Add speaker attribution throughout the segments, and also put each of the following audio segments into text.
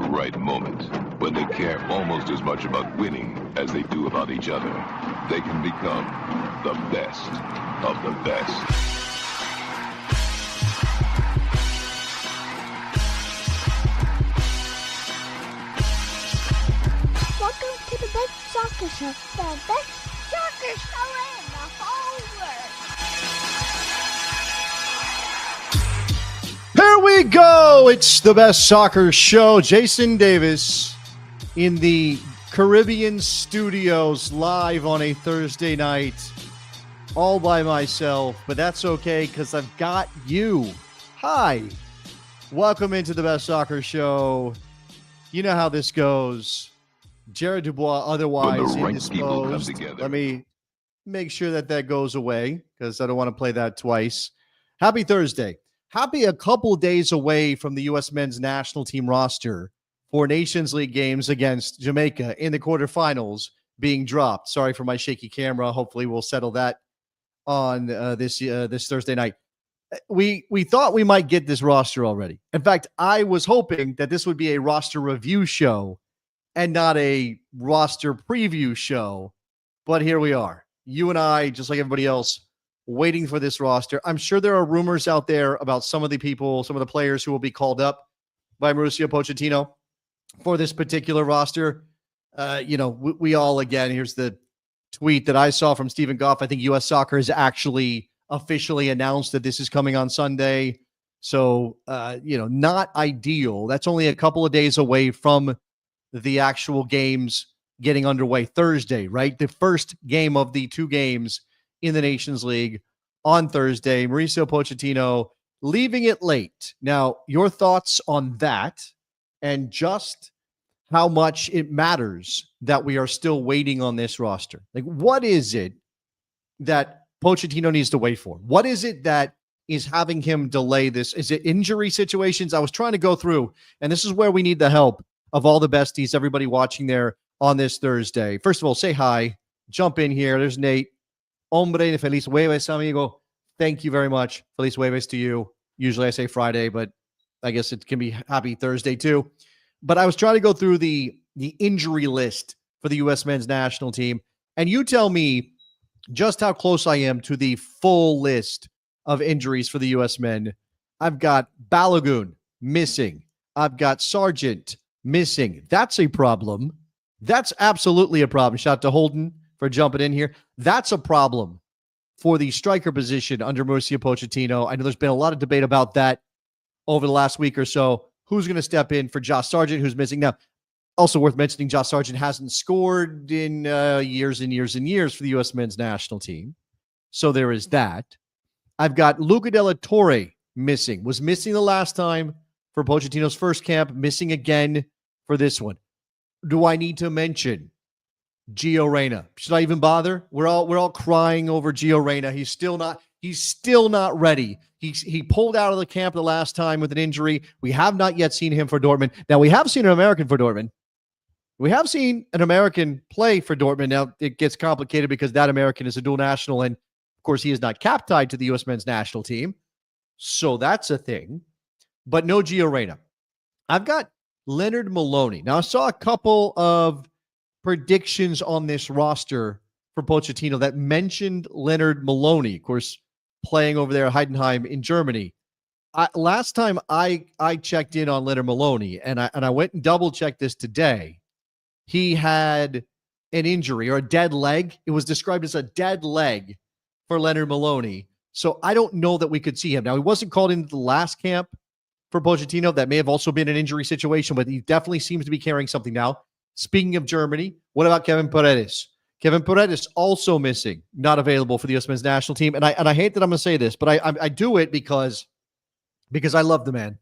Speaker 1: right moment, when they care almost as much about winning as they do about each other, they can become the best of the best.
Speaker 2: Welcome to the best soccer show, the best soccer show in the whole world.
Speaker 3: Here we go. It's the best soccer show. Jason Davis in the Caribbean studios live on a Thursday night, all by myself, but that's okay because I've got you. Hi. Welcome into the best soccer show. You know how this goes. Jared Dubois, otherwise indisposed. Let me make sure that goes away because I don't want to play that twice. Happy Thursday. Happy a couple days away from the U.S. men's national team roster for Nations League games against Jamaica in the quarterfinals being dropped. Sorry for my shaky camera. Hopefully we'll settle that on this Thursday night. We thought we might get this roster already. In fact, I was hoping that this would be a roster review show and not a roster preview show. But here we are. You and I, just like everybody else, waiting for this roster. I'm sure there are rumors out there about some of the people, some of the players who will be called up by Mauricio Pochettino for this particular roster. We all, again, here's the tweet that I saw from Stephen Goff. I think U.S. Soccer has actually officially announced that this is coming on Sunday. So, not ideal. That's only a couple of days away from the actual games getting underway Thursday, right? The first game of the two games in the Nations League on Thursday. Mauricio Pochettino leaving it late. Now, your thoughts on that and just how much it matters that we are still waiting on this roster. Like, what is it that Pochettino needs to wait for? What is it that is having him delay this? Is it injury situations? I was trying to go through, and this is where we need the help of all the besties, everybody watching there on this Thursday. First of all, say hi. Jump in here. There's Nate. Hombre, feliz jueves, amigo. Thank you very much. Feliz jueves to you. Usually I say Friday, but I guess it can be happy Thursday too. But I was trying to go through the injury list for the U.S. men's national team, and you tell me just how close I am to the full list of injuries for the U.S. men. I've got Balogun missing. I've got Sargent missing. That's a problem. That's absolutely a problem. Shout out to Holden for jumping in here. That's a problem for the striker position under Mauricio Pochettino. I know there's been a lot of debate about that over the last week or so. Who's going to step in for Josh Sargent, who's missing? Now, also worth mentioning, Josh Sargent hasn't scored in years and years and years for the U.S. men's national team. So there is that. I've got Luca de la Torre missing. Was missing the last time for Pochettino's first camp, missing again for this one. Do I need to mention Gio Reyna? Should I even bother? We're all crying over Gio Reyna. He's still not ready. He pulled out of the camp the last time with an injury. We have not yet seen him for Dortmund. Now, we have seen an American for Dortmund. We have seen an American play for Dortmund. Now, it gets complicated because that American is a dual national, and of course, he is not cap tied to the U.S. men's national team. So that's a thing. But no Gio Reyna. I've got Leonard Maloney. Now, I saw a couple of predictions on this roster for Pochettino that mentioned Leonard Maloney, of course, playing over there at Heidenheim in Germany. Last time I checked in on Leonard Maloney, and I went and double-checked this today, he had an injury or a dead leg. It was described as a dead leg for Leonard Maloney. So I don't know that we could see him. Now, he wasn't called into the last camp for Pochettino. That may have also been an injury situation, but he definitely seems to be carrying something now. Speaking of Germany, what about Kevin Paredes? Kevin Paredes also missing, not available for the U.S. men's national team. And I hate that I'm going to say this, but I do it because I love the man.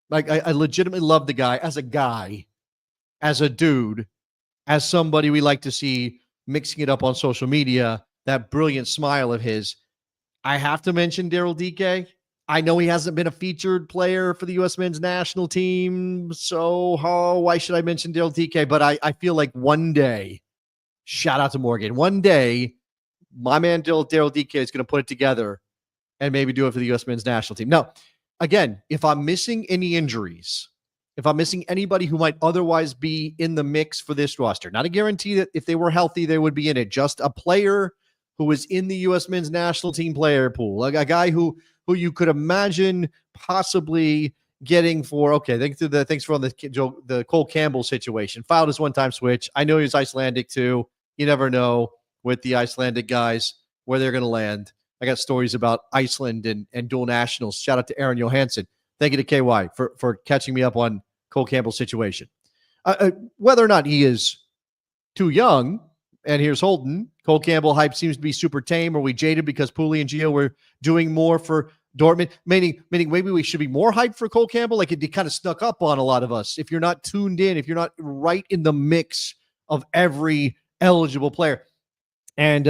Speaker 3: Like, I legitimately love the guy, as a dude, as somebody we like to see mixing it up on social media, that brilliant smile of his. I have to mention Daryl Dike. I know he hasn't been a featured player for the U.S. men's national team, so why should I mention Daryl Dike? But I feel like one day, shout out to Morgan, one day, my man Daryl Dike is going to put it together and maybe do it for the U.S. men's national team. Now, again, if I'm missing any injuries, if I'm missing anybody who might otherwise be in the mix for this roster. Not a guarantee that if they were healthy, they would be in it. Just a player who is in the U.S. men's national team player pool, like a guy who you could imagine possibly getting for, okay, thanks for the Cole Campbell situation. Filed his one-time switch. I know he's Icelandic too. You never know with the Icelandic guys where they're going to land. I got stories about Iceland and dual nationals. Shout out to Aaron Johansson. Thank you to KY for catching me up on Cole Campbell's situation. Whether or not he is too young, and here's Holden. Cole Campbell hype seems to be super tame. Are we jaded because Pooley and Gio were doing more for Dortmund? Meaning maybe we should be more hyped for Cole Campbell? Like it kind of snuck up on a lot of us. If you're not tuned in, if you're not right in the mix of every eligible player. And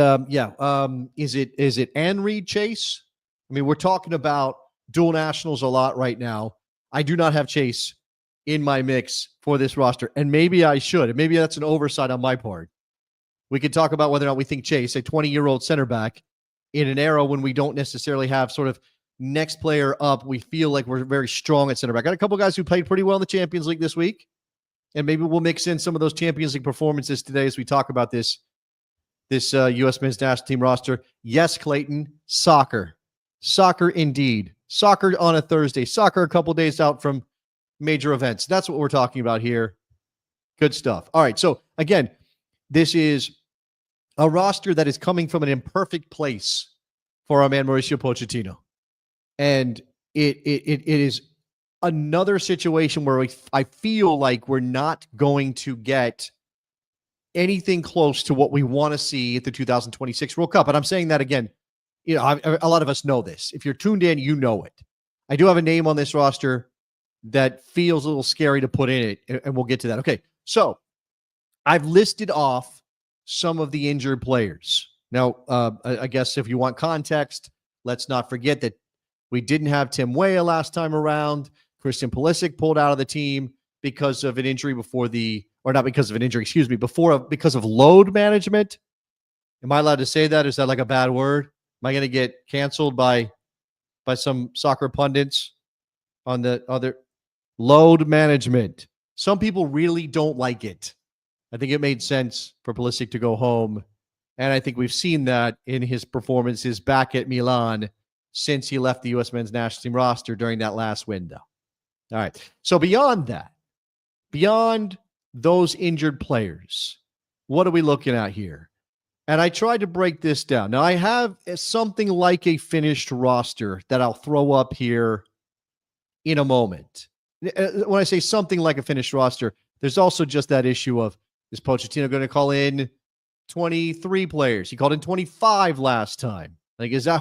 Speaker 3: is it Henry Chase? I mean, we're talking about dual nationals a lot right now. I do not have Chase in my mix for this roster, and maybe I should. And maybe that's an oversight on my part. We could talk about whether or not we think Chase, a 20-year-old center back, in an era when we don't necessarily have sort of next player up, we feel like we're very strong at center back. Got a couple guys who played pretty well in the Champions League this week, and maybe we'll mix in some of those Champions League performances today as we talk about this U.S. men's national team roster. Yes, Clayton, soccer indeed. Soccer on a Thursday. Soccer a couple days out from major events. That's what we're talking about here. Good stuff. All right, so again, this is a roster that is coming from an imperfect place for our man Mauricio Pochettino. And it is another situation where I feel like we're not going to get anything close to what we want to see at the 2026 World Cup. And I'm saying that again, a lot of us know this. If you're tuned in, you know it. I do have a name on this roster that feels a little scary to put in it, and we'll get to that. Okay, so I've listed off some of the injured players. Now, I guess if you want context, let's not forget that we didn't have Tim Weah last time around. Christian Pulisic pulled out of the team because of an injury because of load management. Am I allowed to say that? Is that like a bad word? Am I going to get canceled by some soccer pundits on the other load management? Some people really don't like it. I think it made sense for Pulisic to go home. And I think we've seen that in his performances back at Milan since he left the U.S. men's national team roster during that last window. All right. So beyond those injured players, what are we looking at here? And I tried to break this down. Now, I have something like a finished roster that I'll throw up here in a moment. When I say something like a finished roster, there's also just that issue of, is Pochettino going to call in 23 players? He called in 25 last time. Like, is that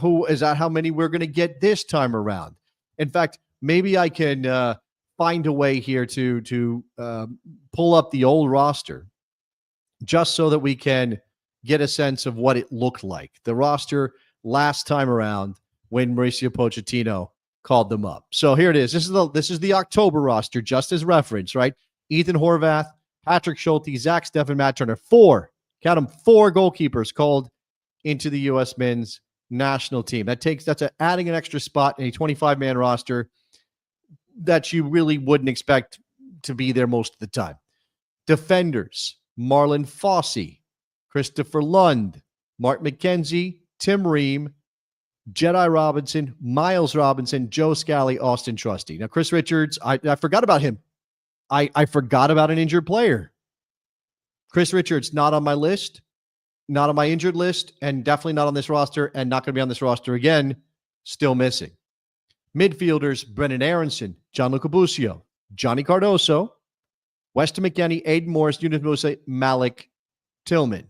Speaker 3: how many we're going to get this time around? In fact, maybe I can find a way here to pull up the old roster just so that we can get a sense of what it looked like. The roster last time around when Mauricio Pochettino called them up. So here it is. This is the October roster, just as reference, right? Ethan Horvath, Patrick Schulte, Zach Steffen, Matt Turner. 4 goalkeepers called into the U.S. men's national team. That's adding an extra spot in a 25-man roster that you really wouldn't expect to be there most of the time. Defenders, Marlon Fossey, Christopher Lund, Mark McKenzie, Tim Ream, Jedi Robinson, Miles Robinson, Joe Scally, Austin Trusty. Now, Chris Richards, I forgot about him. I forgot about an injured player. Chris Richards, not on my list, not on my injured list, and definitely not on this roster, and not going to be on this roster again, still missing. Midfielders, Brennan Aronson, Gianluca Busio, Johnny Cardoso, Weston McKennie, Aiden Morris, Yunus Musa, Malik Tillman.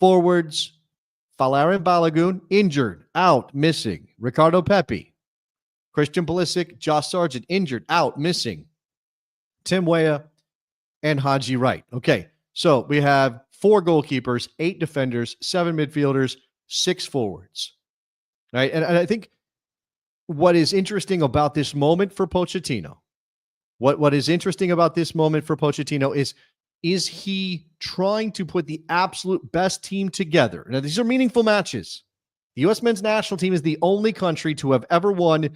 Speaker 3: Forwards, Falarin Balogun, injured, out, missing. Ricardo Pepi. Christian Pulisic, Josh Sargent, injured, out, missing. Tim Weah and Haji Wright. Okay, so we have 4 goalkeepers, 8 defenders, 7 midfielders, 6 forwards. Right? And I think what is interesting about this moment for Pochettino, what is interesting about this moment for Pochettino is he trying to put the absolute best team together? Now, these are meaningful matches. The U.S. men's national team is the only country to have ever won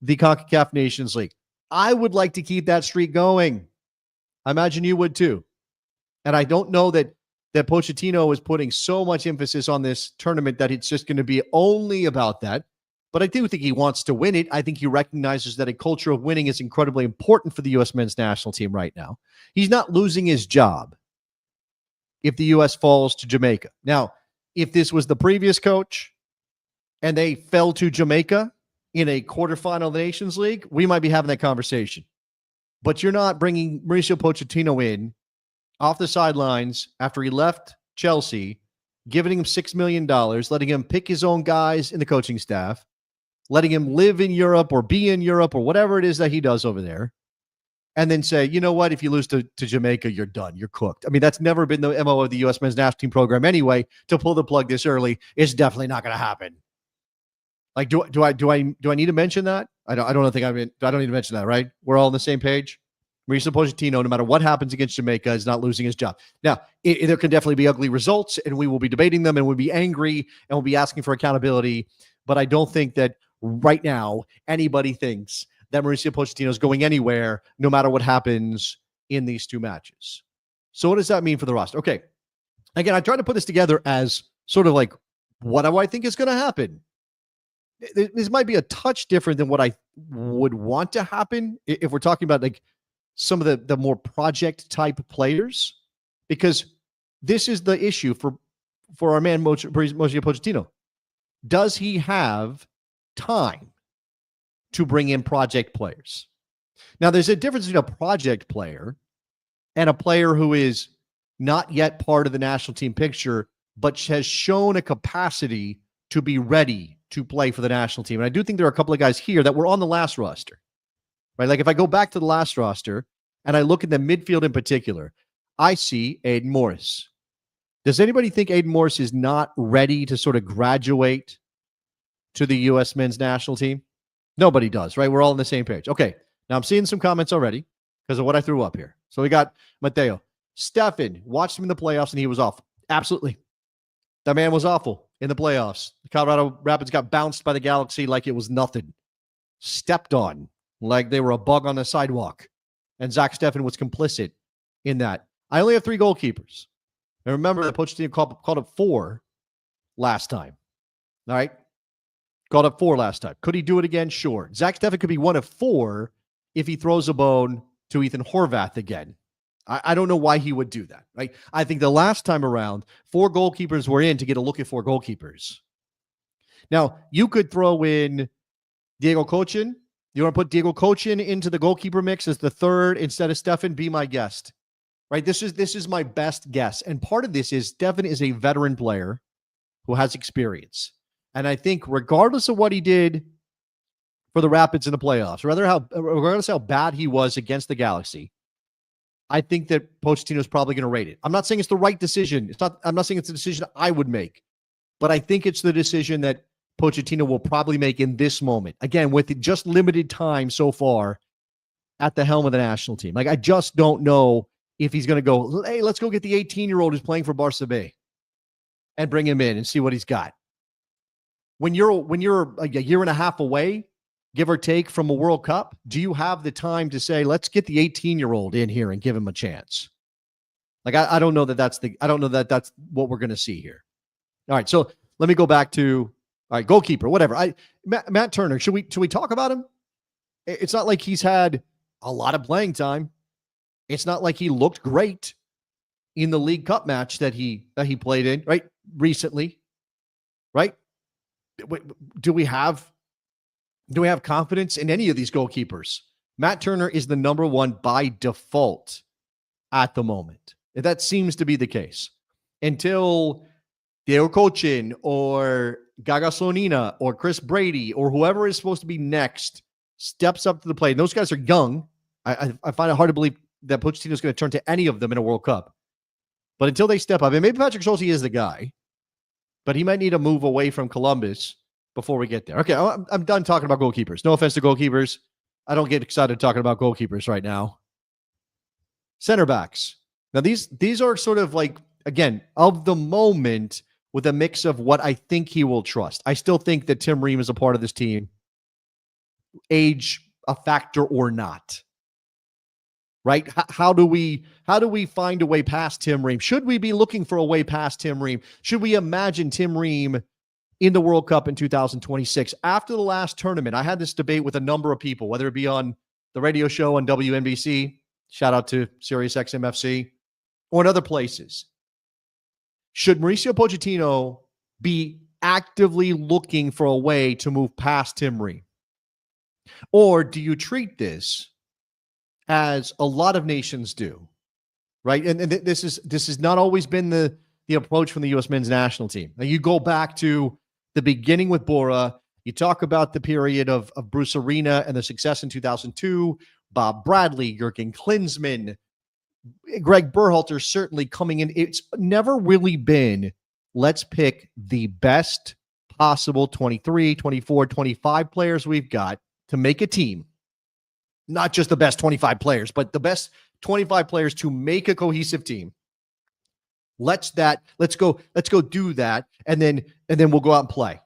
Speaker 3: the CONCACAF Nations League. I would like to keep that streak going. I imagine you would too. And I don't know that Pochettino is putting so much emphasis on this tournament that it's just going to be only about that. But I do think he wants to win it. I think he recognizes that a culture of winning is incredibly important for the U.S. men's national team right now. He's not losing his job if the U.S. falls to Jamaica. Now, if this was the previous coach and they fell to Jamaica in a quarterfinal of the Nations League, we might be having that conversation. But you're not bringing Mauricio Pochettino in off the sidelines after he left Chelsea, giving him $6 million, letting him pick his own guys in the coaching staff, letting him live in Europe or be in Europe or whatever it is that he does over there, and then say, you know what, if you lose to Jamaica, you're done. You're cooked. I mean, that's never been the MO of the U.S. men's national team program anyway. To pull the plug this early is definitely not going to happen. Like, do I need to mention that? I don't need to mention that, right? We're all on the same page. Mauricio Pochettino, no matter what happens against Jamaica, is not losing his job. Now, there can definitely be ugly results, and we will be debating them, and we'll be angry, and we'll be asking for accountability. But I don't think that right now anybody thinks that Mauricio Pochettino is going anywhere, no matter what happens in these two matches. So what does that mean for the roster? Okay. Again, I tried to put this together as sort of like, what do I think is going to happen? This might be a touch different than what I would want to happen if we're talking about like some of the more project type players, because this is the issue for our man Mauricio Pochettino. Does he have time to bring in project players? Now, there's a difference between a project player and a player who is not yet part of the national team picture, but has shown a capacity to be ready to play for the national team. And I do think there are a couple of guys here that were on the last roster, right? Like if I go back to the last roster and I look at the midfield in particular, I see Aiden Morris. Does anybody think Aiden Morris is not ready to sort of graduate to the U.S. men's national team? Nobody does, right? We're all on the same page. Okay, now I'm seeing some comments already because of what I threw up here. So we got Mateo. Stefan watched him in the playoffs and he was awful. Absolutely. That man was awful in the playoffs. The Colorado Rapids got bounced by the Galaxy like it was nothing. Stepped on like they were a bug on the sidewalk. And Zach Steffen was complicit in that. I only have 3 goalkeepers. And remember that Pochettino called up 4 last time. All right? Called up 4 last time. Could he do it again? Sure. Zach Steffen could be one of 4 if he throws a bone to Ethan Horvath again. I don't know why he would do that, right? I think the last time around, 4 goalkeepers were in to get a look at 4 goalkeepers. Now, you could throw in Diego Cochin. You want to put Diego Cochin into the goalkeeper mix as the 3rd instead of Steffen? Be my guest, right? This is my best guess. And part of this is Steffen is a veteran player who has experience. And I think regardless of what he did for the Rapids in the playoffs, regardless how bad he was against the Galaxy, I think that Pochettino is probably going to rate it. I'm not saying it's the right decision. I'm not saying it's a decision I would make, but I think it's the decision that Pochettino will probably make in this moment. Again, with just limited time so far at the helm of the national team. Like, I just don't know if he's going to go, hey, let's go get the 18-year-old who's playing for Barca B and bring him in and see what he's got. When you're a year and a half away, give or take, from a World Cup, do you have the time to say, let's get the 18-year-old in here and give him a chance? Like, I don't know that that's what we're going to see here. All right, so let me go back to, all right, goalkeeper, whatever. Matt Turner, should we talk about him? It's not like he's had a lot of playing time. It's not like he looked great in the League Cup match that he played in, right? Recently, right? Do we have confidence in any of these goalkeepers? Matt Turner is the number 1 by default at the moment. That seems to be the case until Diego Cochin or Gaga Slonina or Chris Brady or whoever is supposed to be next steps up to the plate. And those guys are young. I find it hard to believe that Pochettino is going to turn to any of them in a World Cup. But until they step up, and maybe Patrick Schulte is the guy, but he might need to move away from Columbus before we get there. Okay, I'm done talking about goalkeepers. No offense to goalkeepers. I don't get excited talking about goalkeepers right now. Center backs. Now, these are sort of like, again, of the moment with a mix of what I think he will trust. I still think that Tim Ream is a part of this team. Age, a factor or not? Right? How do we find a way past Tim Ream? Should we be looking for a way past Tim Ream? Should we imagine Tim Ream in the World Cup in 2026? After the last tournament, I had this debate with a number of people, whether it be on the radio show on WNBC, shout out to Sirius XMFC, or in other places. Should Mauricio Pochettino be actively looking for a way to move past Tim Ream? Or do you treat this as a lot of nations do, right? And this has not always been the approach from the U.S. men's national team. Now, you go back to the beginning with Bora. You talk about the period of Bruce Arena and the success in 2002, Bob Bradley, Jurgen Klinsmann, Greg Berhalter certainly coming in. It's never really been, let's pick the best possible 23, 24, 25 players we've got to make a team. Not just the best 25 players, but the best 25 players to make a cohesive team. Let's go do that, and then we'll go out and play.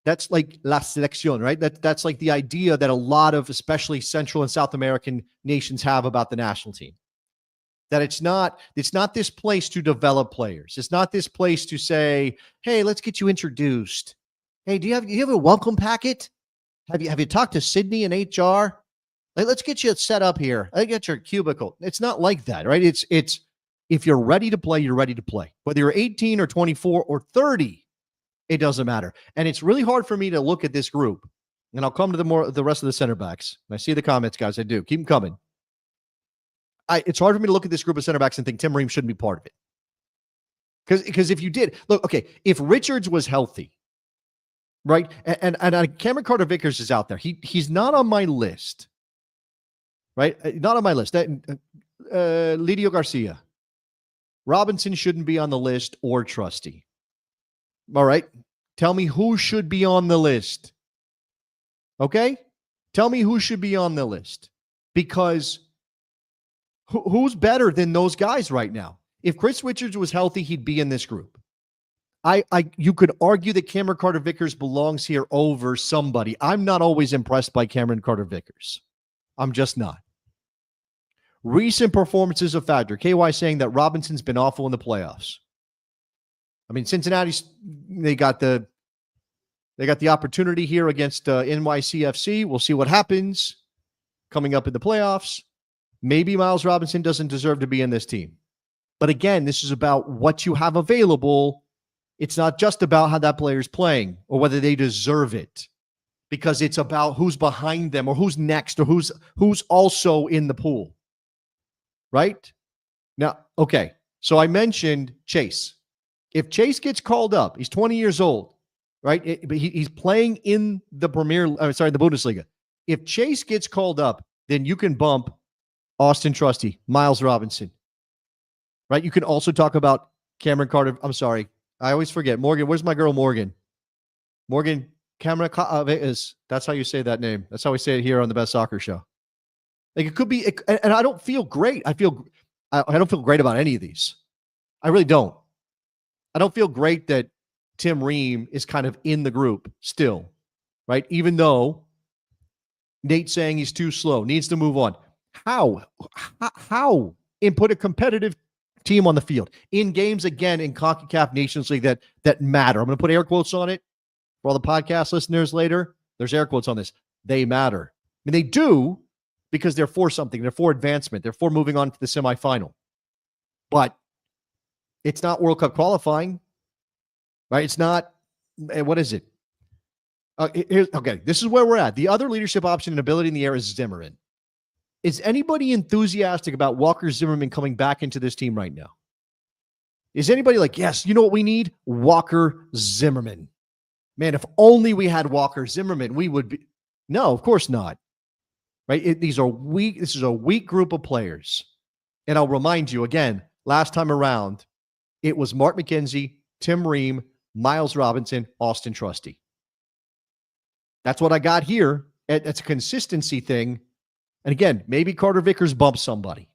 Speaker 3: That's like la selección, right? That's like the idea that a lot of, especially Central and South American nations have about the national team. That it's not this place to develop players. It's not this place to say, hey, let's get you introduced. Hey, do you have a welcome packet? Have you talked to Sydney and HR? Let's get you set up here. Let's get your cubicle. It's not like that, right? It's if you're ready to play, you're ready to play. Whether you're 18 or 24 or 30, it doesn't matter. And it's really hard for me to look at this group, and I'll come to the rest of the center backs. I see the comments, guys. I do. Keep them coming. It's hard for me to look at this group of center backs and think Tim Ream shouldn't be part of it. Because if you did, look, okay, if Richards was healthy, right, and Cameron Carter-Vickers is out there, he's not on my list. Right? Not on my list. Lidio Garcia. Robinson shouldn't be on the list, or Trusty. All right? Tell me who should be on the list. Okay? Tell me who should be on the list. Because who's better than those guys right now? If Chris Richards was healthy, he'd be in this group. You could argue that Cameron Carter-Vickers belongs here over somebody. I'm not always impressed by Cameron Carter-Vickers. I'm just not. Recent performances of factor. KY saying that Robinson's been awful in the playoffs. I mean, Cincinnati, they got the opportunity here against NYCFC. We'll see what happens coming up in the playoffs. Maybe Miles Robinson doesn't deserve to be in this team. But again, this is about what you have available. It's not just about how that player's playing or whether they deserve it, because it's about who's behind them or who's next or who's also in the pool. Right? Now, okay. So I mentioned Chase. If Chase gets called up, he's 20 years old, right? But he's playing in the the Bundesliga. If Chase gets called up, then you can bump Austin Trusty, Miles Robinson, right? You can also talk about Cameron Carter. I'm sorry. I always forget. Morgan, where's my girl Morgan? Morgan Cameron is. That's how you say that name. That's how we say it here on the Best Soccer Show. Like it could be, and I don't feel great. I don't feel great about any of these. I really don't. I don't feel great that Tim Ream is kind of in the group still, right? Even though Nate's saying he's too slow, needs to move on. How? And put a competitive team on the field in games again in CONCACAF Nations League that matter. I'm going to put air quotes on it for all the podcast listeners later. There's air quotes on this. They matter. I mean, they do, because they're for something. They're for advancement. They're for moving on to the semifinal. But it's not World Cup qualifying, right? It's not, what is it? Okay, this is where we're at. The other leadership option and ability in the air is Zimmerman. Is anybody enthusiastic about Walker Zimmerman coming back into this team right now? Is anybody like, yes, you know what we need? Walker Zimmerman. Man, if only we had Walker Zimmerman, we would be. No, of course not. Right? These are weak. This is a weak group of players. And I'll remind you again, last time around, it was Mark McKenzie, Tim Ream, Miles Robinson, Austin Trusty. That's what I got here. It's a consistency thing. And again, maybe Carter-Vickers bumps somebody.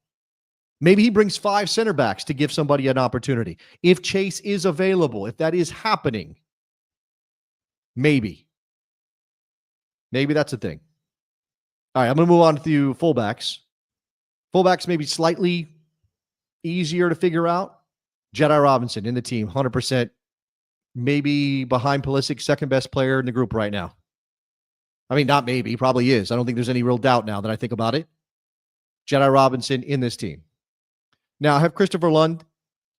Speaker 3: Maybe he brings 5 center backs to give somebody an opportunity. If Chase is available, if that is happening, maybe. Maybe that's a thing. All right, I'm going to move on to fullbacks. Fullbacks maybe slightly easier to figure out. Jedi Robinson in the team, 100%. Maybe behind Pulisic, second best player in the group right now. I mean, not maybe, probably is. I don't think there's any real doubt now that I think about it. Jedi Robinson in this team. Now, I have Christopher Lund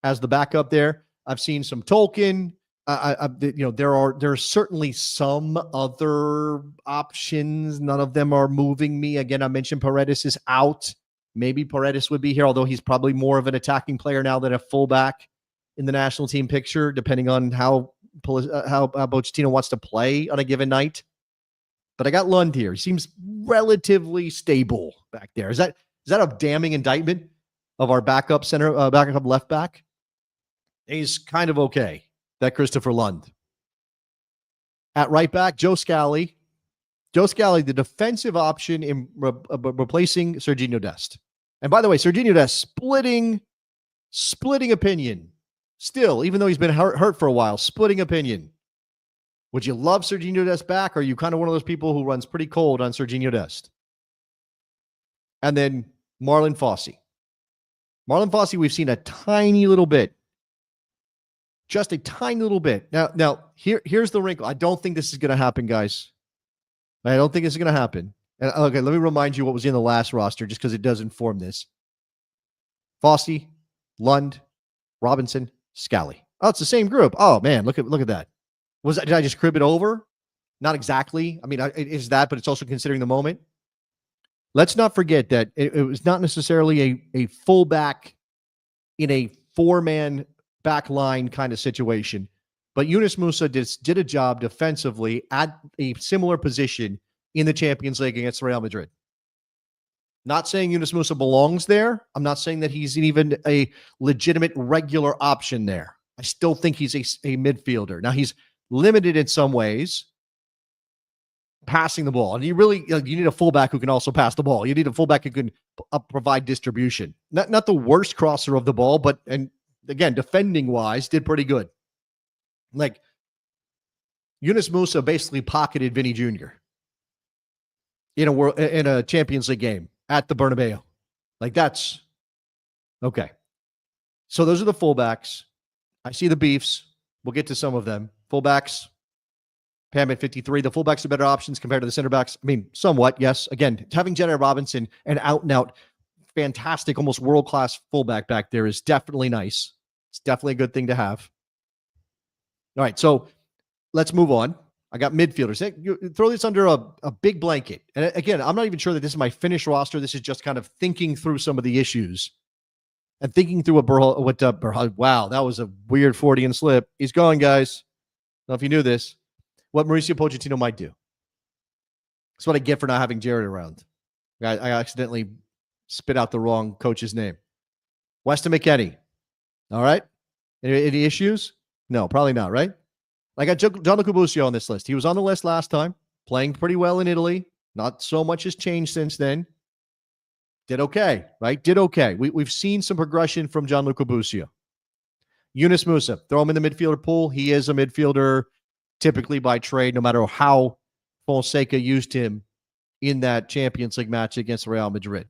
Speaker 3: as the backup there. I've seen some Tolkien. There are certainly some other options. None of them are moving me. Again, I mentioned Paredes is out. Maybe Paredes would be here, although he's probably more of an attacking player now than a fullback in the national team picture, depending on how Pochettino wants to play on a given night. But I got Lund here. He seems relatively stable back there. Is that a damning indictment of our backup left back? He's kind of okay, that Christopher Lund. At right back, Joe Scally. Joe Scally, the defensive option in replacing Serginho Dest. And by the way, Serginho Dest splitting opinion. Still, even though he's been hurt for a while, splitting opinion. Would you love Serginho Dest back, or are you kind of one of those people who runs pretty cold on Serginho Dest? And then Marlon Fossey. Marlon Fossey, we've seen a tiny little bit. Just a tiny little bit. Now here's the wrinkle. I don't think this is going to happen, guys. I don't think this is going to happen. And okay, let me remind you what was in the last roster, just because it does inform this. Fossey, Lund, Robinson, Scally. Oh, it's the same group. Oh man, look at that. Did I just crib it over? Not exactly. I mean, it is that, but it's also considering the moment. Let's not forget that it was not necessarily a fullback in a four-man back line kind of situation, but Yunus Musa did a job defensively at a similar position in the Champions League against Real Madrid. Not saying Yunus Musa belongs there. I'm not saying that he's even a legitimate regular option there. I still think he's a midfielder. Now, he's limited in some ways, passing the ball. And you need a fullback who can also pass the ball. You need a fullback who can provide distribution. Not the worst crosser of the ball, but, and again, defending wise, did pretty good. Like, Yunus Musa basically pocketed Vinny Jr. in a Champions League game at the Bernabeu. Like, that's okay. So those are the fullbacks. I see the beefs. We'll get to some of them. Fullbacks, Pam at 53. The fullbacks are better options compared to the center backs. I mean, somewhat, yes. Again, having Jedi Robinson, an out-and-out, fantastic, almost world-class fullback back there is definitely nice. It's definitely a good thing to have. All right, so let's move on. I got midfielders. You throw this under a big blanket. And again, I'm not even sure that this is my finished roster. This is just kind of thinking through some of the issues and thinking through wow, that was a weird Freudian slip. He's gone, guys. I don't know if you knew this. What Mauricio Pochettino might do. That's what I get for not having Jared around. I accidentally spit out the wrong coach's name. Weston McKennie. All right. Any issues? No, probably not, right? I got Gianluca Busio on this list. He was on the list last time, playing pretty well in Italy. Not so much has changed since then. Did okay, right? Did okay. We've seen some progression from Gianluca Busio. Yunus Musa, throw him in the midfielder pool. He is a midfielder typically by trade, no matter how Fonseca used him in that Champions League match against Real Madrid.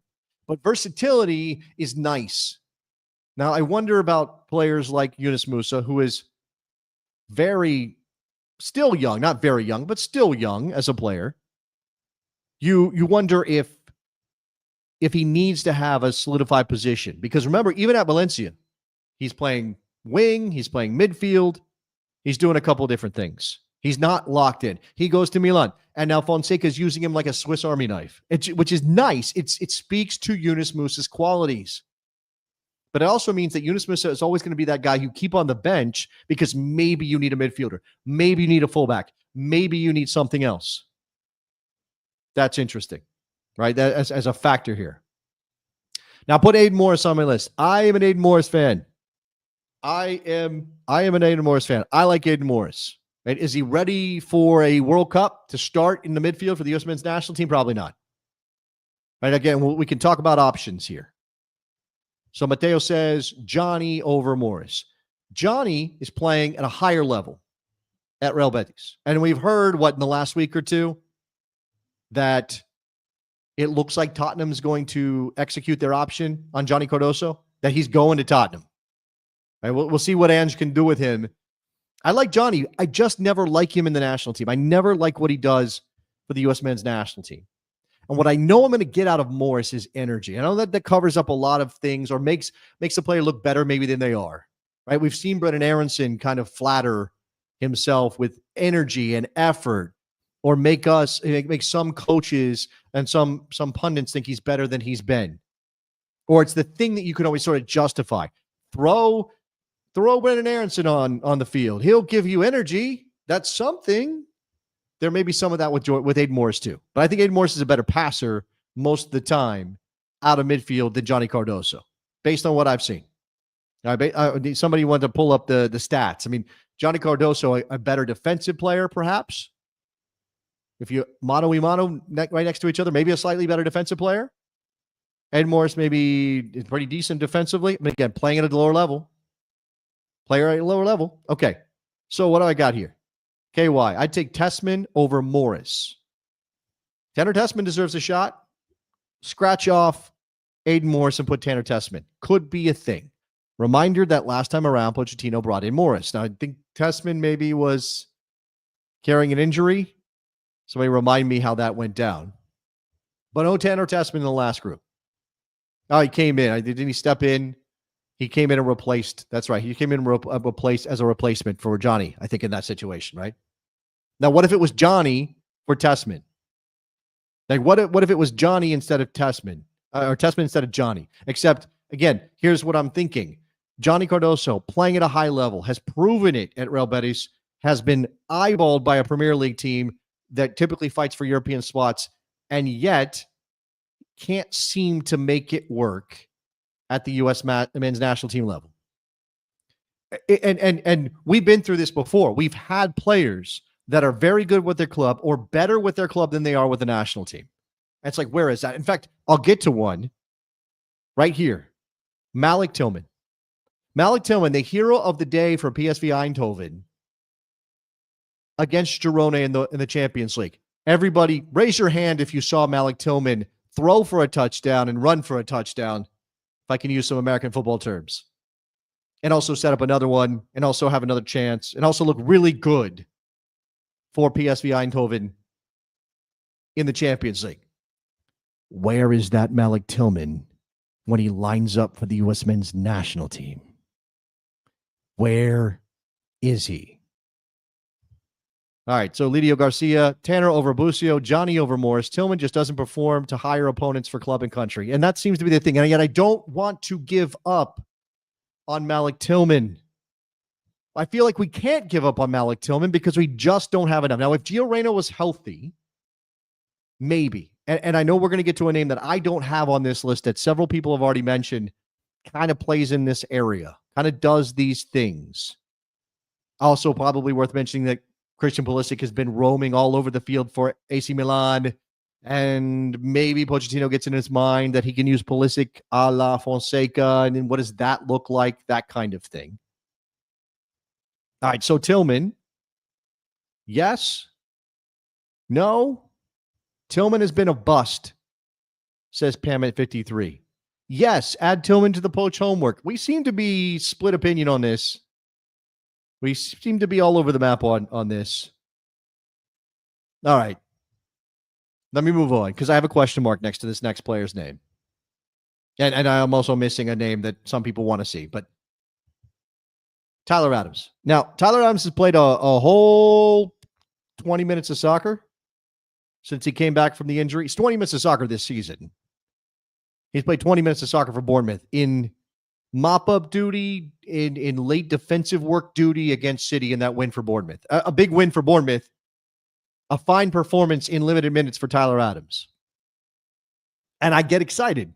Speaker 3: But versatility is nice. Now, I wonder about players like Yunus Musa, who is still young, not very young, but still young as a player. You wonder if he needs to have a solidified position. Because remember, even at Valencia, he's playing wing, he's playing midfield, he's doing a couple different things. He's not locked in. He goes to Milan, and now Fonseca is using him like a Swiss Army knife, which is nice. It speaks to Yunus Musa's qualities. But it also means that Yunus Musa is always going to be that guy you keep on the bench because maybe you need a midfielder. Maybe you need a fullback. Maybe you need something else. That's interesting, right? That as a factor here. Now put Aiden Morris on my list. I am an Aiden Morris fan. I am an Aiden Morris fan. I like Aiden Morris. Right? Is he ready for a World Cup to start in the midfield for the U.S. men's national team? Probably not. Right? Again, we can talk about options here. So Mateo says Johnny over Morris. Johnny is playing at a higher level at Real Betis. And we've heard, in the last week or two, that it looks like Tottenham's going to execute their option on Johnny Cardoso, that he's going to Tottenham. Right, we'll see what Ange can do with him. I like Johnny. I just never like him in the national team. I never like what he does for the U.S. men's national team. And what I know I'm going to get out of Morris is energy. I know that covers up a lot of things or makes the player look better maybe than they are. Right? We've seen Brendan Aronson kind of flatter himself with energy and effort, or make some coaches and some pundits think he's better than he's been. Or it's the thing that you can always sort of justify. Throw Brendan Aronson on the field. He'll give you energy. That's something. There may be some of that with Aiden Morris too. But I think Aiden Morris is a better passer most of the time out of midfield than Johnny Cardoso, based on what I've seen. Somebody wanted to pull up the stats. I mean, Johnny Cardoso, a better defensive player, perhaps. If you mano-a-mano right next to each other, maybe a slightly better defensive player. Aiden Morris maybe is pretty decent defensively. But again, playing at a lower level. Player at a lower level. Okay. So what do I got here? KY. I'd take Tessman over Morris. Tanner Tessman deserves a shot. Scratch off Aiden Morris and put Tanner Tessman. Could be a thing. Reminder that last time around, Pochettino brought in Morris. Now, I think Tessman maybe was carrying an injury. Somebody remind me how that went down. But no Tanner Tessman in the last group. Oh, he came in. Didn't he step in? He came in and replaced. That's right. He came in and replaced as a replacement for Johnny, I think, in that situation, right? Now, what if it was Johnny for Tessman? Like, what if it was Johnny instead of Tessman? Or Tessman instead of Johnny? Except, again, here's what I'm thinking. Johnny Cardoso, playing at a high level, has proven it at Real Betis, has been eyeballed by a Premier League team that typically fights for European spots, and yet can't seem to make it work at the U.S. men's national team level. And we've been through this before. We've had players that are very good with their club or better with their club than they are with the national team. It's like, where is that? In fact, I'll get to one right here. Malik Tillman. Malik Tillman, the hero of the day for PSV Eindhoven against Girona in the Champions League. Everybody, raise your hand if you saw Malik Tillman throw for a touchdown and run for a touchdown, if I can use some American football terms, and also set up another one and also have another chance and also look really good for PSV Eindhoven in the Champions League. Where is that Malik Tillman when he lines up for the U.S. men's national team? Where is he? All right, so Lidio Garcia, Tanner over Busio, Johnny over Morris. Tillman just doesn't perform to higher opponents for club and country. And that seems to be the thing. And yet I don't want to give up on Malik Tillman. I feel like we can't give up on Malik Tillman because we just don't have enough. Now, if Gio Reyna was healthy, maybe. And I know we're going to get to a name that I don't have on this list that several people have already mentioned, kind of plays in this area, kind of does these things. Also, probably worth mentioning that Christian Pulisic has been roaming all over the field for AC Milan, and maybe Pochettino gets in his mind that he can use Pulisic a la Fonseca, and then what does that look like? That kind of thing. All right, so Tillman, yes, no. Tillman has been a bust, says Pam at 53. Yes, add Tillman to the Poach homework. We seem to be split opinion on this. We seem to be all over the map on this. All right. Let me move on because I have a question mark next to this next player's name. And I'm also missing a name that some people want to see. But Tyler Adams. Now, Tyler Adams has played a whole 20 minutes of soccer since he came back from the injury. It's 20 minutes of soccer this season. He's played 20 minutes of soccer for Bournemouth in mop-up duty, in late defensive work duty against City in that win for Bournemouth. A big win for Bournemouth. A fine performance in limited minutes for Tyler Adams. And I get excited.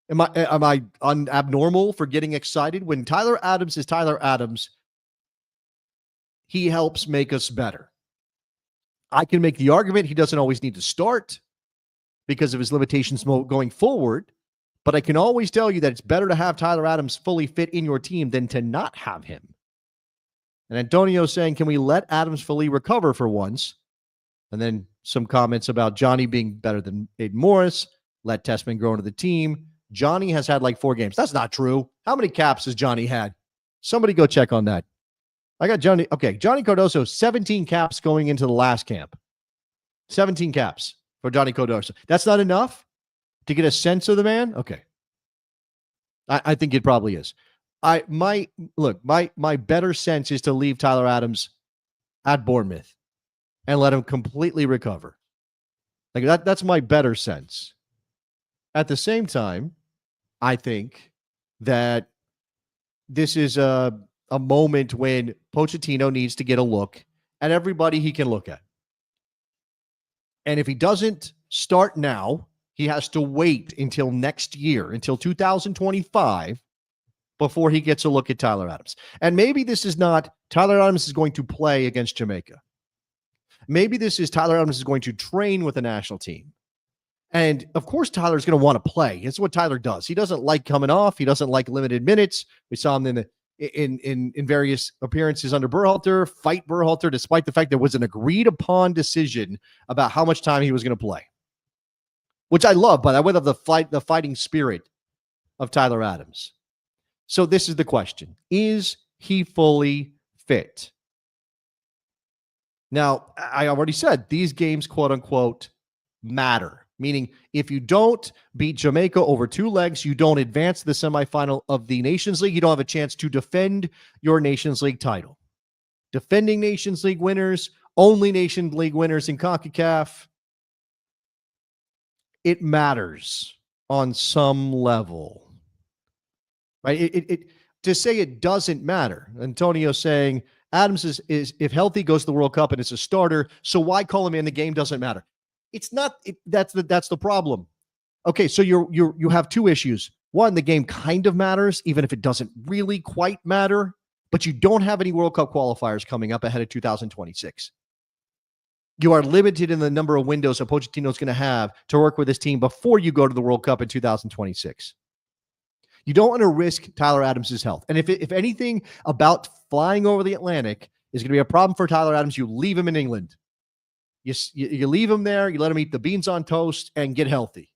Speaker 3: Am I abnormal for getting excited? When Tyler Adams is Tyler Adams, he helps make us better. I can make the argument he doesn't always need to start because of his limitations going forward. But I can always tell you that it's better to have Tyler Adams fully fit in your team than to not have him. And Antonio saying, can we let Adams fully recover for once? And then some comments about Johnny being better than Aiden Morris. Let Tessman grow into the team. Johnny has had like 4 games. That's not true. How many caps has Johnny had? Somebody go check on that. I got Johnny. Okay, Johnny Cardoso, 17 caps going into the last camp. 17 caps for Johnny Cardoso. That's not enough to get a sense of the man? Okay. I think it probably is. My better sense is to leave Tyler Adams at Bournemouth and let him completely recover. Like that's my better sense. At the same time, I think that this is a moment when Pochettino needs to get a look at everybody he can look at. And if he doesn't start now, he has to wait until next year, until 2025, before he gets a look at Tyler Adams. And maybe this is not Tyler Adams is going to play against Jamaica. Maybe this is Tyler Adams is going to train with the national team. And of course, Tyler's going to want to play. It's what Tyler does. He doesn't like coming off. He doesn't like limited minutes. We saw him in various appearances under Berhalter, fight Berhalter, despite the fact there was an agreed upon decision about how much time he was going to play, which I love, but I would have the fighting spirit of Tyler Adams. So this is the question. Is he fully fit? Now, I already said these games, quote unquote, matter. Meaning, if you don't beat Jamaica over 2 legs, you don't advance to the semifinal of the Nations League. You don't have a chance to defend your Nations League title. Defending Nations League winners, only Nations League winners in CONCACAF. It matters on some level, right? It to say it doesn't matter. Antonio saying Adams is if healthy goes to the World Cup and is a starter, so why call him in? The game doesn't matter. It's not. That's the problem. Okay, so you have 2 issues. One, the game kind of matters, even if it doesn't really quite matter. But you don't have any World Cup qualifiers coming up ahead of 2026. You are limited in the number of windows that Pochettino is going to have to work with his team before you go to the World Cup in 2026. You don't want to risk Tyler Adams' health. And if anything about flying over the Atlantic is going to be a problem for Tyler Adams, you leave him in England. You leave him there, you let him eat the beans on toast and get healthy.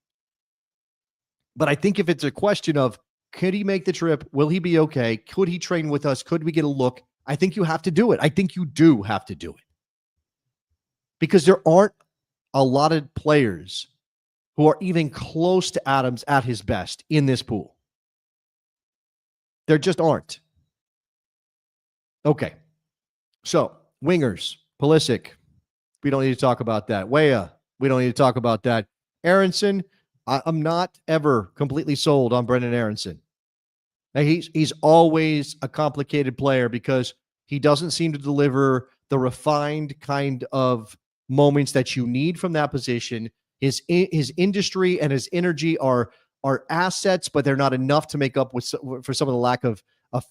Speaker 3: But I think if it's a question of, could he make the trip? Will he be okay? Could he train with us? Could we get a look? I think you have to do it. I think you do have to do it. Because there aren't a lot of players who are even close to Adams at his best in this pool. There just aren't. Okay. So, wingers, Pulisic. We don't need to talk about that. Weah, we don't need to talk about that. Aronson, I'm not ever completely sold on Brendan Aronson. Now, he's always a complicated player because he doesn't seem to deliver the refined kind of moments that you need from that position. His industry and his energy are assets, but they're not enough to make up for some of the lack of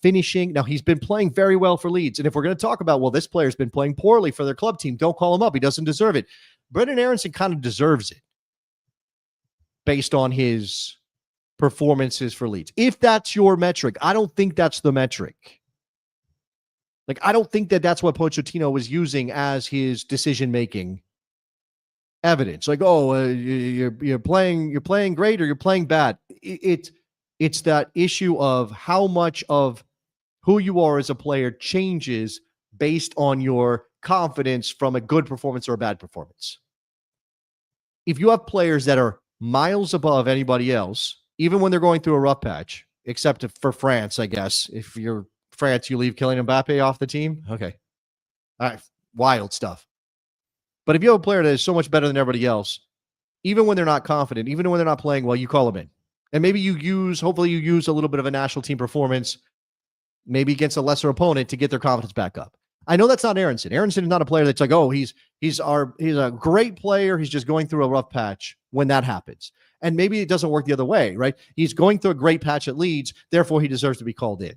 Speaker 3: finishing. Now, he's been playing very well for Leeds. And if we're going to talk about, well, this player's been playing poorly for their club team, don't call him up. He doesn't deserve it. Brendan Aronson kind of deserves it based on his performances for Leeds. If that's your metric, I don't think that's the metric. Like, I don't think that that's what Pochettino was using as his decision-making evidence. Like, you're playing great or you're playing bad. It's that issue of how much of who you are as a player changes based on your confidence from a good performance or a bad performance. If you have players that are miles above anybody else, even when they're going through a rough patch, except for France, I guess. If you're France, you leave Kylian Mbappe off the team. Okay. All right. Wild stuff. But if you have a player that is so much better than everybody else, even when they're not confident, even when they're not playing well, you call them in. And maybe hopefully you use a little bit of a national team performance, maybe against a lesser opponent to get their confidence back up. I know that's not Aronson. Aronson is not a player that's like, he's a great player. He's just going through a rough patch when that happens. And maybe it doesn't work the other way, right? He's going through a great patch at Leeds, therefore he deserves to be called in.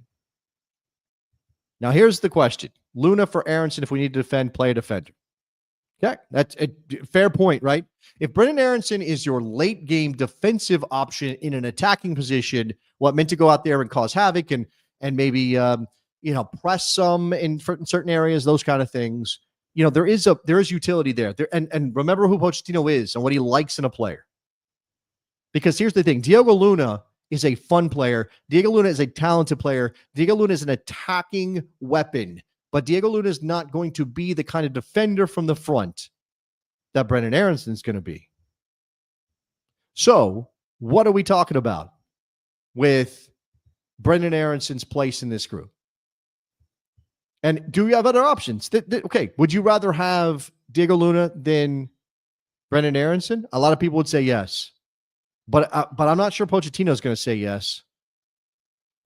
Speaker 3: Now here's the question. Luna for Aronson, if we need to defend, play a defender. Yeah, that's a fair point, right? If Brendan Aronson is your late game defensive option in an attacking position, meant to go out there and cause havoc and maybe press some in certain areas, those kind of things, there is utility there. And remember who Pochettino is and what he likes in a player. Because here's the thing. Diego Luna is a fun player. Diego Luna is a talented player. Diego Luna is an attacking weapon. But Diego Luna is not going to be the kind of defender from the front that Brendan Aaronson's going to be. So, what are we talking about with Brendan Aaronson's place in this group? And do you have other options? Okay, would you rather have Diego Luna than Brendan Aronson? A lot of people would say yes. But I'm not sure Pochettino is going to say yes.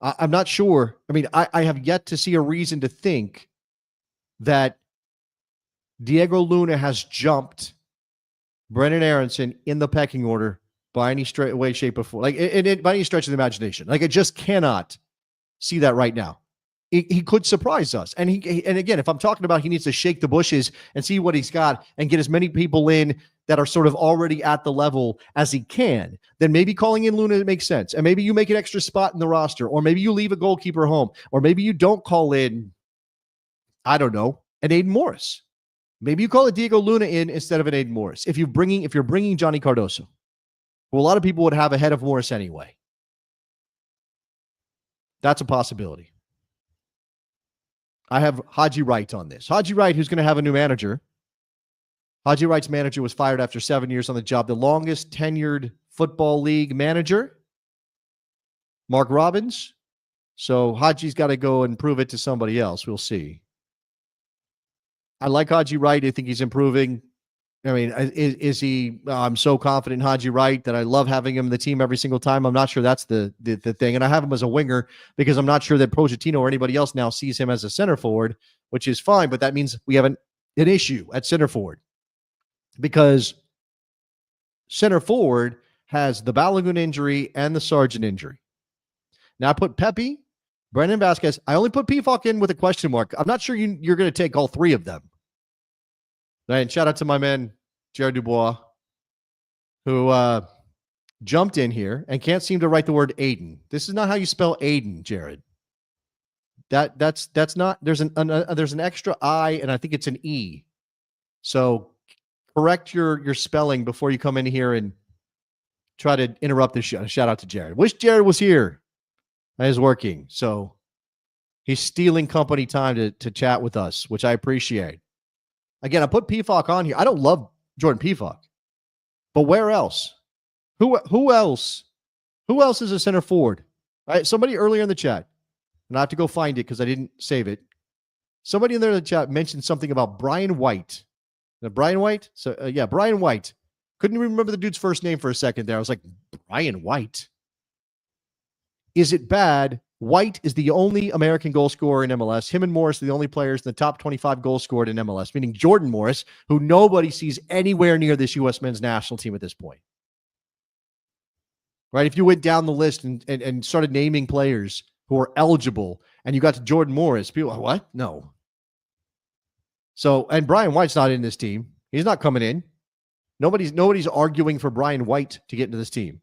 Speaker 3: I'm not sure. I mean, I have yet to see a reason to think that Diego Luna has jumped Brendan Aronson in the pecking order by any way, shape, or form. Like, by any stretch of the imagination. Like, I just cannot see that right now. He could surprise us. And and again, if I'm talking about he needs to shake the bushes and see what he's got and get as many people in that are sort of already at the level as he can, then maybe calling in Luna makes sense. And maybe you make an extra spot in the roster, or maybe you leave a goalkeeper home, or maybe you don't call in, I don't know, an Aiden Morris. Maybe you call it Diego Luna in instead of an Aiden Morris. If you're bringing Johnny Cardoso, who a lot of people would have ahead of Morris anyway. That's a possibility. I have Haji Wright on this. Haji Wright, who's going to have a new manager. Haji Wright's manager was fired after 7 years on the job. The longest tenured football league manager, Mark Robbins. So Haji's got to go and prove it to somebody else. We'll see. I like Haji Wright. I think he's improving. I mean, is he? I'm so confident in Haji Wright that I love having him in the team every single time. I'm not sure that's the thing. And I have him as a winger because I'm not sure that Pochettino or anybody else now sees him as a center forward, which is fine. But that means we have an issue at center forward because center forward has the Balogun injury and the Sargent injury. Now I put Pepe, Brendan Vasquez. I only put Pefok in with a question mark. I'm not sure you're going to take all three of them. And shout out to my man, Jared Dubois, who jumped in here and can't seem to write the word Aiden. This is not how you spell Aiden, Jared. That's not. There's an extra I, and I think it's an E. So correct your spelling before you come in here and try to interrupt this show. Shout out to Jared. Wish Jared was here. He's working, so he's stealing company time to chat with us, which I appreciate. Again, I put Pefok on here. I don't love Jordan Pefok, but where else? Who else? Who else is a center forward? All right, somebody earlier in the chat, and I have to go find it because I didn't save it. Somebody in there in the chat mentioned something about Brian White. Brian White? So yeah, Brian White. Couldn't even remember the dude's first name for a second there. I was like, Brian White. Is it bad? White is the only American goal scorer in MLS. Him and Morris are the only players in the top 25 goals scored in MLS, meaning Jordan Morris, who nobody sees anywhere near this U.S. men's national team at this point. Right? If you went down the list and started naming players who are eligible and you got to Jordan Morris, people are like, what? No. So, and Brian White's not in this team. He's not coming in. Nobody's arguing for Brian White to get into this team.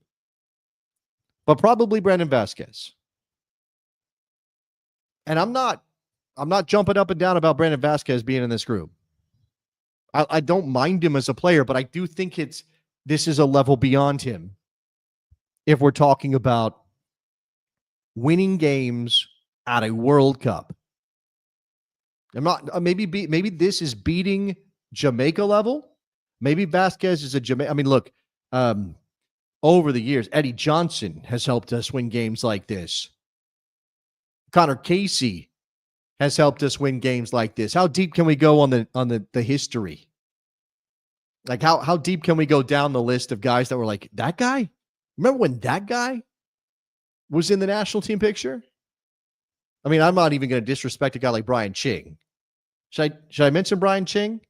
Speaker 3: But probably Brandon Vasquez. And I'm not jumping up and down about Brandon Vasquez being in this group. I don't mind him as a player, but I do think this is a level beyond him. If we're talking about winning games at a World Cup. I'm not maybe this is beating Jamaica level. Maybe Vasquez is a Jamaica. I mean, look, over the years, Eddie Johnson has helped us win games like this. Connor Casey has helped us win games like this. How deep can we go on the history? Like how deep can we go down the list of guys that were like, that guy? Remember when that guy was in the national team picture? I mean, I'm not even going to disrespect a guy like Brian Ching. Should I mention Brian Ching?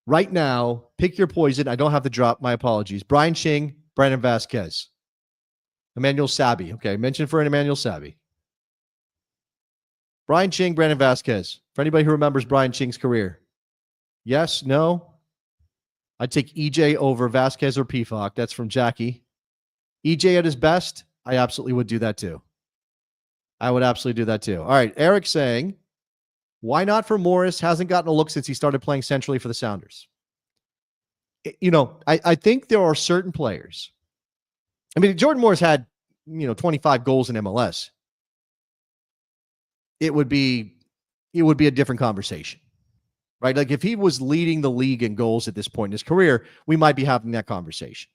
Speaker 3: Right now, pick your poison. I don't have to drop. My apologies. Brian Ching, Brandon Vasquez. Emmanuel Sabi. Okay, mention for an Emmanuel Sabi. Brian Ching, Brandon Vasquez. For anybody who remembers Brian Ching's career. Yes, no? I'd take EJ over Vasquez or Pefok. That's from Jackie. EJ at his best? I absolutely would do that too. I would absolutely do that too. All right, Eric saying, Why not for Morris? Hasn't gotten a look since he started playing centrally for the Sounders. I think there are certain players. I mean, Jordan Morris had, 25 goals in MLS. It would be a different conversation, right? Like if he was leading the league in goals at this point in his career, we might be having that conversation.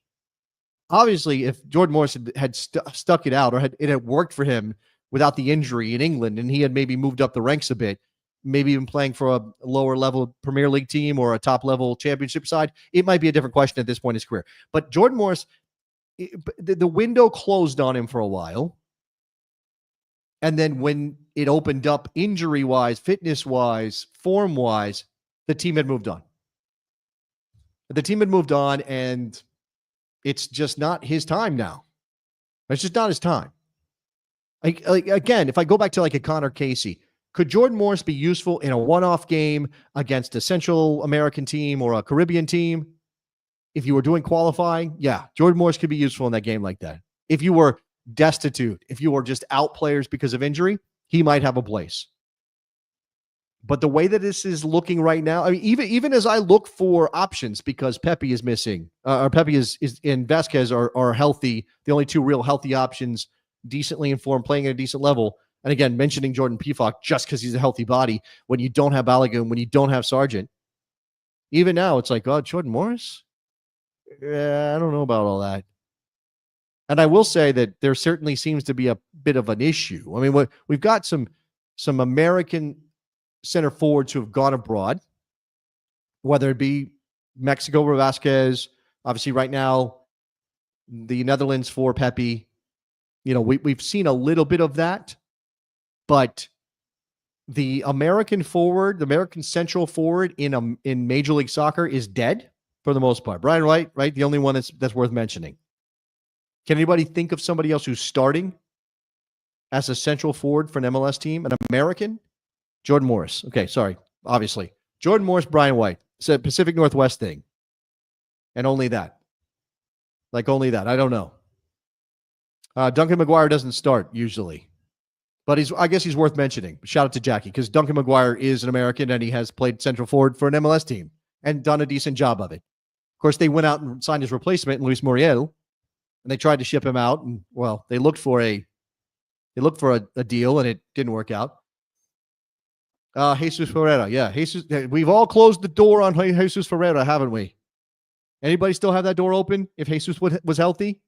Speaker 3: Obviously, if Jordan Morris had stuck it out, or it had worked for him without the injury in England, and he had maybe moved up the ranks a bit, maybe even playing for a lower level Premier League team or a top level championship side, it might be a different question at this point in his career. But Jordan Morris, the window closed on him for a while. And then when it opened up injury-wise, fitness-wise, form-wise, the team had moved on. And it's just not his time now. It's just not his time. Like again, if I go back to like a Connor Casey, could Jordan Morris be useful in a one-off game against a Central American team or a Caribbean team? If you were doing qualifying, yeah, Jordan Morris could be useful in that game like that. If you were destitute, if you were just out players because of injury, he might have a place. But the way that this is looking right now, I mean, even as I look for options, because Pepe is missing, or Pepe is and Vasquez are healthy, the only two real healthy options, decently informed, playing at a decent level. And again, mentioning Jordan Pefok just because he's a healthy body, when you don't have Balogun, when you don't have Sargent, even now it's like, oh, Jordan Morris? I don't know about all that. And I will say that there certainly seems to be a bit of an issue. I mean, we've got some American center forwards who have gone abroad, whether it be Mexico for Vasquez, obviously right now, the Netherlands for Pepe. We've seen a little bit of that, but the American forward, the American central forward in Major League Soccer is dead for the most part. Brian White, right? The only one that's worth mentioning. Can anybody think of somebody else who's starting as a central forward for an MLS team, an American? Jordan Morris. Okay, sorry. Obviously. Jordan Morris, Brian White. It's a Pacific Northwest thing. And only that. Like only that. I don't know. Duncan McGuire doesn't start usually. But I guess he's worth mentioning. Shout out to Jackie, because Duncan McGuire is an American and he has played central forward for an MLS team and done a decent job of it. Of course, they went out and signed his replacement, Luis Muriel, and they tried to ship him out. And, well, they looked for a deal and it didn't work out. Jesus Ferreira. Yeah, Jesus. We've all closed the door on Jesus Ferreira, haven't we? Anybody still have that door open if Jesus was healthy?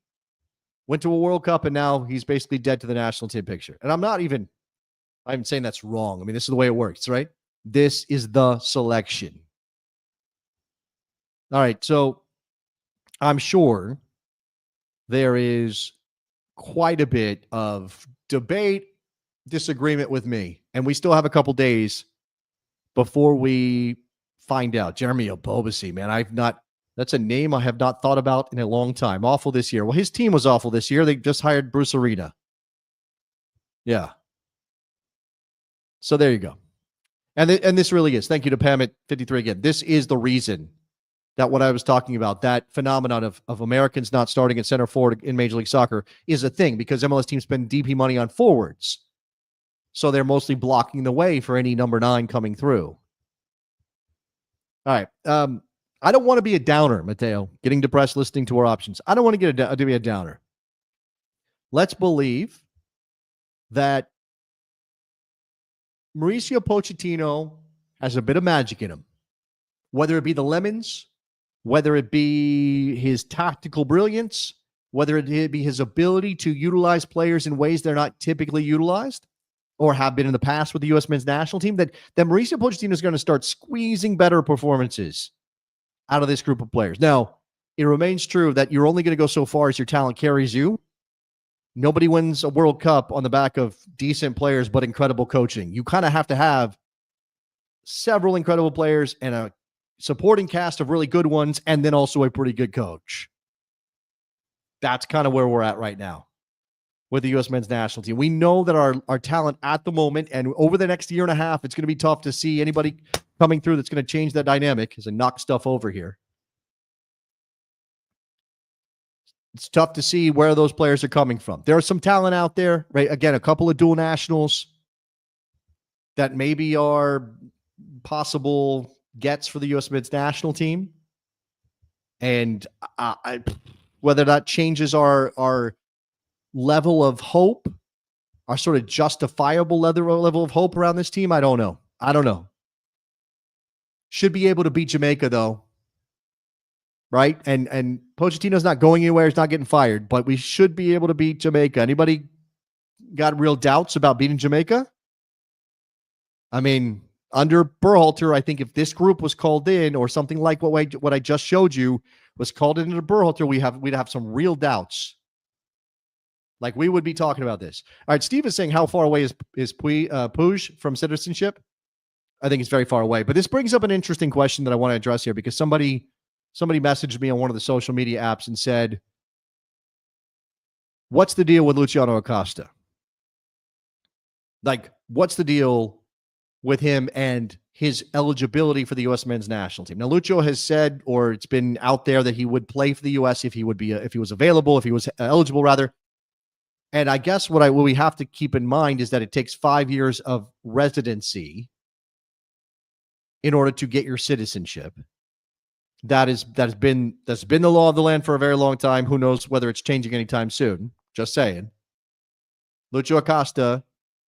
Speaker 3: Went to a World Cup and now he's basically dead to the national team picture. And I'm saying that's wrong. I mean, this is the way it works, right? This is the selection. All right, so I'm sure there is quite a bit of debate, disagreement with me, and we still have a couple days before we find out. Jeremy Obobisi, man, that's a name I have not thought about in a long time. Awful this year. Well, his team was awful this year. They just hired Bruce Arena. Yeah. So there you go. And this really is. Thank you to Pam at 53 again. This is the reason that what I was talking about, that phenomenon of Americans not starting at center forward in Major League Soccer, is a thing because MLS teams spend DP money on forwards. So they're mostly blocking the way for any number 9 coming through. All right. I don't want to be a downer, Mateo, getting depressed listening to our options. I don't want to be a downer. Let's believe that Mauricio Pochettino has a bit of magic in him, whether it be the lemons, whether it be his tactical brilliance, whether it be his ability to utilize players in ways they're not typically utilized or have been in the past with the U.S. men's national team, that Mauricio Pochettino is going to start squeezing better performances out of this group of players. Now, it remains true that you're only going to go so far as your talent carries you. Nobody wins a World Cup on the back of decent players but incredible coaching. You kind of have to have several incredible players and a supporting cast of really good ones, and then also a pretty good coach. That's kind of where we're at right now with the U.S. men's national team. We know that our talent at the moment, and over the next year and a half, it's going to be tough to see anybody coming through that's going to change that dynamic as I knock stuff over here. It's tough to see where those players are coming from. There are some talent out there, right? Again, a couple of dual nationals. that maybe are possible gets for the U.S. men's national team. And whether that changes our level of hope, our sort of justifiable level of hope around this team, I don't know. Should be able to beat Jamaica, though. Right? And Pochettino's not going anywhere. He's not getting fired. But we should be able to beat Jamaica. Anybody got real doubts about beating Jamaica? I mean, under Berhalter, I think if this group was called in or something like what I just showed you was called in under Berhalter, we'd have some real doubts. Like, we would be talking about this. All right, Steve is saying, how far away is Puig from citizenship? I think it's very far away. But this brings up an interesting question that I want to address here, because somebody messaged me on one of the social media apps and said, what's the deal with Lucho Acosta? Like, what's the deal with him and his eligibility for the U.S. men's national team? Now, Lucho has said, or it's been out there, that he would play for the U.S. if he was available, if he was eligible, rather. And I guess what we have to keep in mind is that it takes 5 years of residency in order to get your citizenship. That's been the law of the land for a very long time. Who knows whether it's changing anytime soon? Just saying. Lucho Acosta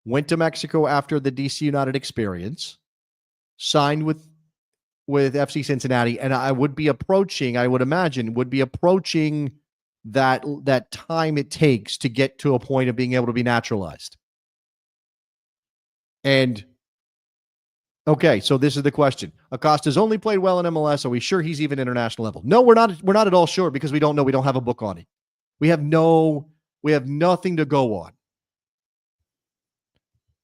Speaker 3: went to Mexico after the DC United experience, signed with FC Cincinnati, and I would imagine that time it takes to get to a point of being able to be naturalized. And okay, so this is the question. Acosta's only played well in MLS. Are we sure he's even international level? No, we're not. We're not at all sure, because we don't know. We don't have a book on it. We have nothing to go on.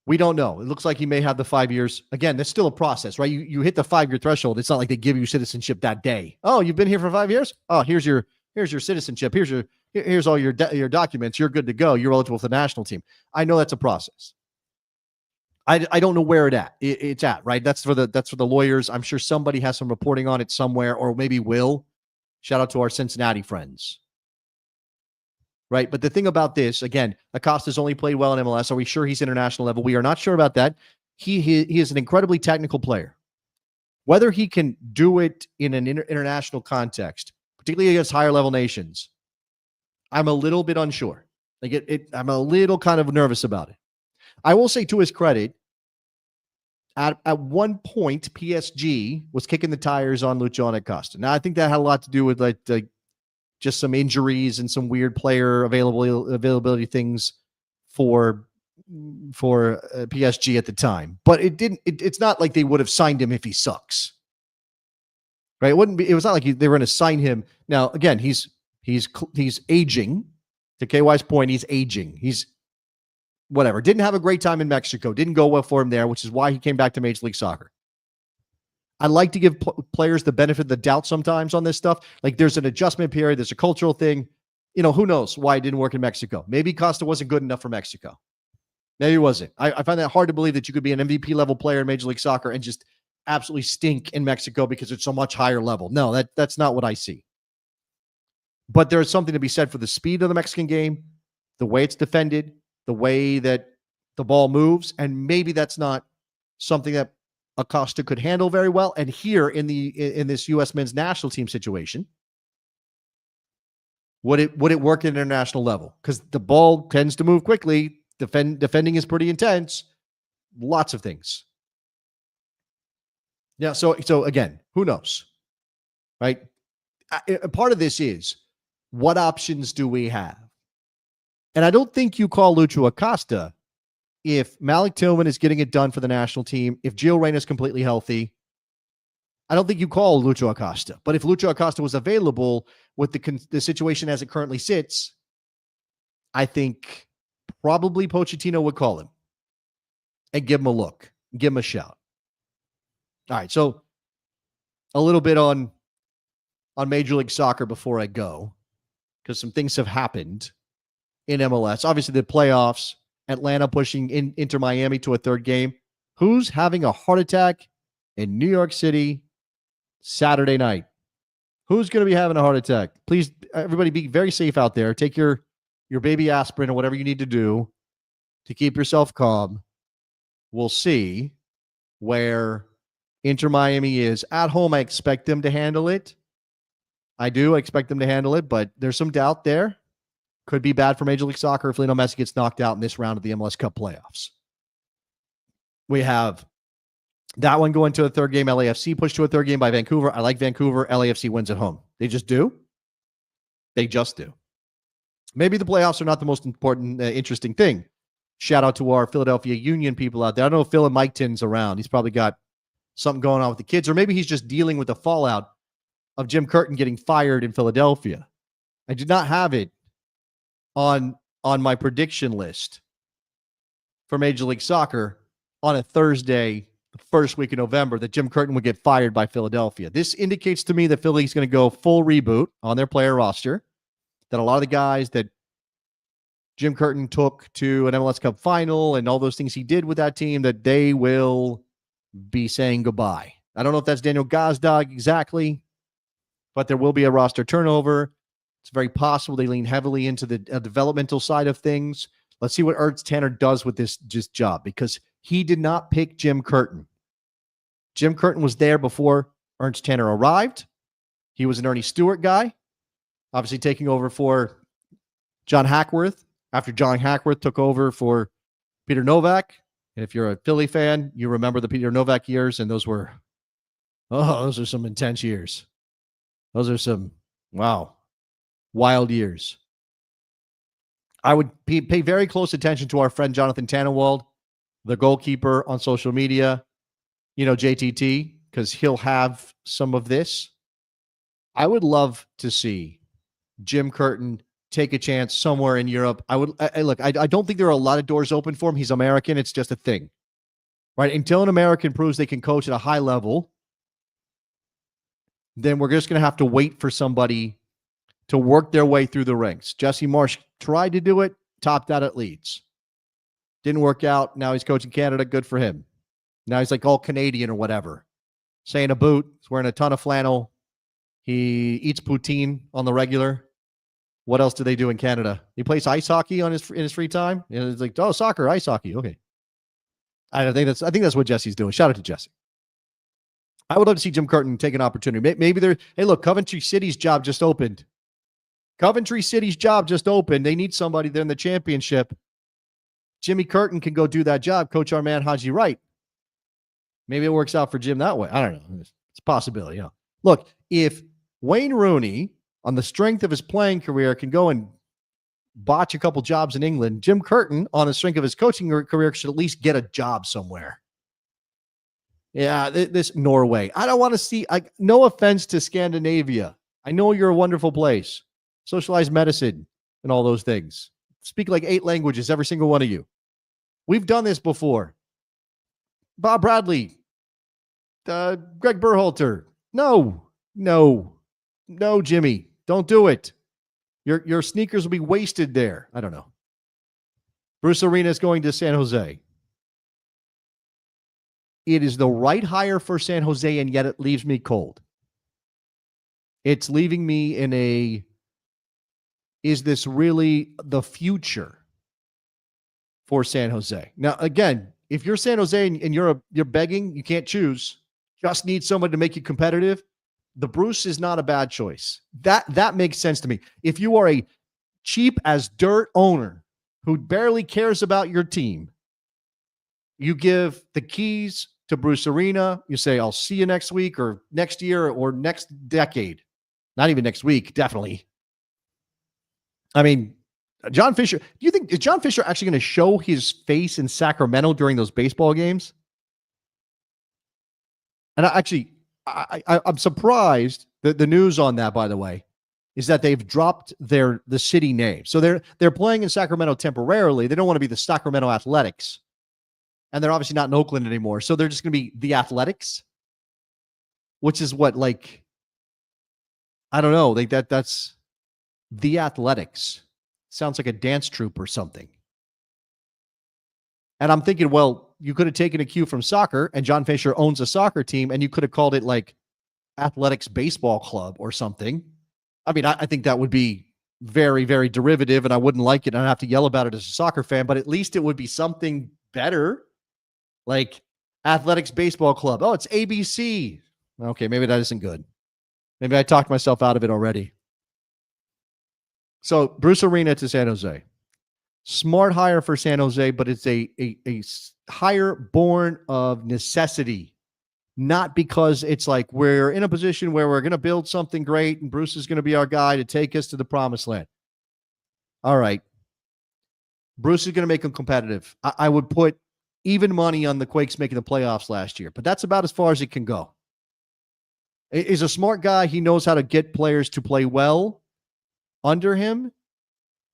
Speaker 3: We don't know. It looks like he may have the 5 years. Again, that's still a process, right? You hit the 5-year threshold. It's not like they give you citizenship that day. Oh, you've been here for 5 years? Oh, here's your citizenship. Here's all your documents. You're good to go. You're eligible for the national team. I know that's a process. I don't know where it's at, right? That's for the lawyers. I'm sure somebody has some reporting on it somewhere, or maybe will. Shout out to our Cincinnati friends. Right? But the thing about this, again, Acosta's only played well in MLS. Are we sure he's international level? We are not sure about that. He is an incredibly technical player. Whether he can do it in an international context, particularly against higher level nations, I'm a little bit unsure. I'm a little kind of nervous about it. I will say, to his credit, at one point, PSG was kicking the tires on Lucho Acosta. Now, I think that had a lot to do with like just some injuries and some weird player availability things for PSG at the time. But it's not like they would have signed him if he sucks, right? It was not like they were going to sign him. Now, again, he's aging. To KY's point, he's aging. He's whatever. Didn't have a great time in Mexico. Didn't go well for him there, which is why he came back to Major League Soccer. I like to give players the benefit of the doubt sometimes on this stuff. Like, there's an adjustment period. There's a cultural thing. Who knows why it didn't work in Mexico? Maybe Costa wasn't good enough for Mexico. Maybe he wasn't. I find that hard to believe that you could be an MVP level player in Major League Soccer and just absolutely stink in Mexico because it's so much higher level. No, that's not what I see. But there is something to be said for the speed of the Mexican game, the way it's defended, the way that the ball moves, and maybe that's not something that Acosta could handle very well. And here in this U.S. men's national team situation, would it work at international level? Because the ball tends to move quickly. Defending is pretty intense. Lots of things. Yeah. So again, who knows, right? Part of this is, what options do we have? And I don't think you call Lucho Acosta if Malik Tillman is getting it done for the national team, if Gio Reyna is completely healthy. I don't think you call Lucho Acosta. But if Lucho Acosta was available with the situation as it currently sits, I think probably Pochettino would call him and give him a look, give him a shout. All right, so a little bit on Major League Soccer before I go, because some things have happened in MLS. Obviously, the playoffs, Atlanta pushing Inter Miami to a third game. Who's having a heart attack in New York City Saturday night? Who's going to be having a heart attack? Please, everybody, be very safe out there. Take your baby aspirin or whatever you need to do to keep yourself calm. we'll see where Inter Miami is. At home, I expect them to handle it. I do expect them to handle it, but there's some doubt there. Could be bad for Major League Soccer if Lionel Messi gets knocked out in this round of the MLS Cup playoffs. We have that one going to a third game. LAFC pushed to a third game by Vancouver. I like Vancouver. LAFC wins at home. They just do. They just do. Maybe the playoffs are not the most important, interesting thing. Shout out to our Philadelphia Union people out there. I don't know if Phil and Mike Tin's around. He's probably got something going on with the kids, or maybe he's just dealing with the fallout of Jim Curtin getting fired in Philadelphia. I did not have it on my prediction list for Major League Soccer on a Thursday, the first week of November, that Jim Curtin would get fired by Philadelphia. This indicates to me that Philly's going to go full reboot on their player roster, that a lot of the guys that Jim Curtin took to an MLS Cup final and all those things he did with that team, that they will be saying goodbye. I don't know if that's Daniel Gazdag exactly, but there will be a roster turnover. It's very possible they lean heavily into the developmental side of things. Let's see what Ernst Tanner does with this just job, because he did not pick Jim Curtin. Jim Curtin was there before Ernst Tanner arrived. He was an Ernie Stewart guy, obviously taking over for John Hackworth after John Hackworth took over for Peter Novak. And if you're a Philly fan, you remember the Peter Novak years, and those are some intense years. Those are some, wild years. I would pay very close attention to our friend Jonathan Tannenwald, the goalkeeper on social media, JTT, because he'll have some of this. I would love to see Jim Curtin take a chance somewhere in Europe. I don't think there are a lot of doors open for him. He's American. It's just a thing, right? Until an American proves they can coach at a high level, then we're just going to have to wait for somebody to work their way through the ranks. Jesse Marsh tried to do it, topped out at Leeds. Didn't work out. Now he's coaching Canada. Good for him. Now he's like all Canadian or whatever. Saying a boot. He's wearing a ton of flannel. He eats poutine on the regular. What else do they do in Canada? He plays ice hockey in his free time. And it's like, soccer, ice hockey. Okay. I think that's what Jesse's doing. Shout out to Jesse. I would love to see Jim Curtin take an opportunity. Maybe hey, look, Coventry City's job just opened. They need somebody there in the championship. Jimmy Curtin can go do that job. Coach our man Haji Wright. Maybe it works out for Jim that way. I don't know. It's a possibility. Look, if Wayne Rooney, on the strength of his playing career, can go and botch a couple jobs in England, Jim Curtin, on the strength of his coaching career, should at least get a job somewhere. Yeah, this Norway. I don't want to see, no offense to Scandinavia. I know you're a wonderful place. Socialized medicine and all those things. Speak like 8 languages, every single one of you. We've done this before. Bob Bradley, Greg Berhalter. No, Jimmy, don't do it. Your sneakers will be wasted there. I don't know. Bruce Arena is going to San Jose. It is the right hire for San Jose, and yet it leaves me cold. It's leaving me in is this really the future for San Jose? Now, again, if you're San Jose and you're begging, you can't choose, just need someone to make you competitive, the Bruce is not a bad choice. That makes sense to me. If you are a cheap as dirt owner who barely cares about your team, you give the keys to Bruce Arena. You say, I'll see you next week or next year or next decade. Not even next week, definitely. I mean, John Fisher, is John Fisher actually going to show his face in Sacramento during those baseball games? And I'm surprised that the news on that, by the way, is that they've dropped the city name. So they're playing in Sacramento temporarily. They don't want to be the Sacramento Athletics. And they're obviously not in Oakland anymore. So they're just going to be the Athletics, which is what, like, I don't know. Like that's the Athletics. Sounds like a dance troupe or something. And I'm thinking, well, you could have taken a cue from soccer, and John Fisher owns a soccer team, and you could have called it like Athletics Baseball Club or something. I mean, I think that would be very, very derivative, and I wouldn't like it, and I'd have to yell about it as a soccer fan, but at least it would be something better. Like Athletics Baseball Club. Oh, it's ABC. Okay, maybe that isn't good. Maybe I talked myself out of it already. So Bruce Arena to San Jose. Smart hire for San Jose, but it's a hire born of necessity. Not because it's like we're in a position where we're going to build something great and Bruce is going to be our guy to take us to the promised land. All right. Bruce is going to make them competitive. I would put even money on the Quakes making the playoffs last year, but that's about as far as it can go. He's a smart guy. He knows how to get players to play well under him.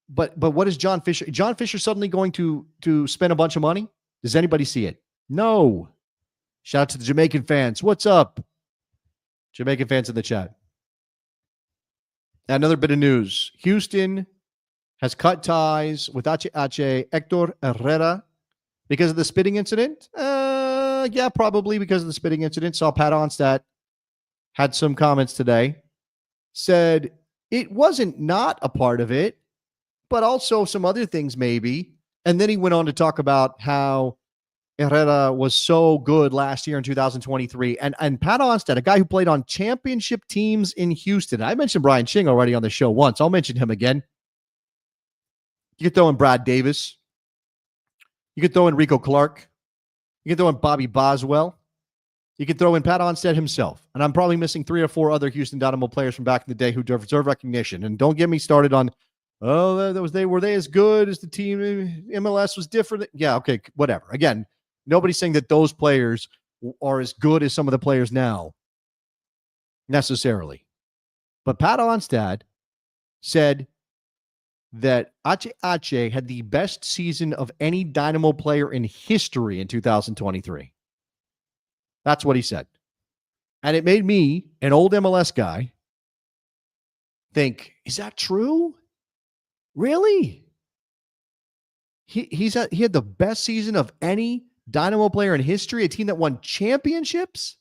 Speaker 3: But what is John Fisher? John Fisher suddenly going to spend a bunch of money? Does anybody see it? No. Shout out to the Jamaican fans. What's up? Jamaican fans in the chat. Another bit of news. Houston has cut ties with Hector Herrera because of the spitting incident. Yeah, probably because of the spitting incident. Saw Pat Onstad had some comments today. Said it wasn't not a part of it, but also some other things maybe. And then he went on to talk about how Herrera was so good last year in 2023. And Pat Onstad, a guy who played on championship teams in Houston. I mentioned Brian Ching already on the show once. I'll mention him again. You could throw in Brad Davis. You could throw in Rico Clark. You could throw in Bobby Boswell. You could throw in Pat Onstad himself. And I'm probably missing 3 or 4 other Houston Dynamo players from back in the day who deserve recognition. And don't get me started on, were they as good as the team? MLS was different. Yeah, okay, whatever. Again, nobody's saying that those players are as good as some of the players now, necessarily. But Pat Onstad said that Ache had the best season of any Dynamo player in history in 2023. That's what he said. And it made me, an old MLS guy, think, is that true? Really? He had the best season of any Dynamo player in history, a team that won championships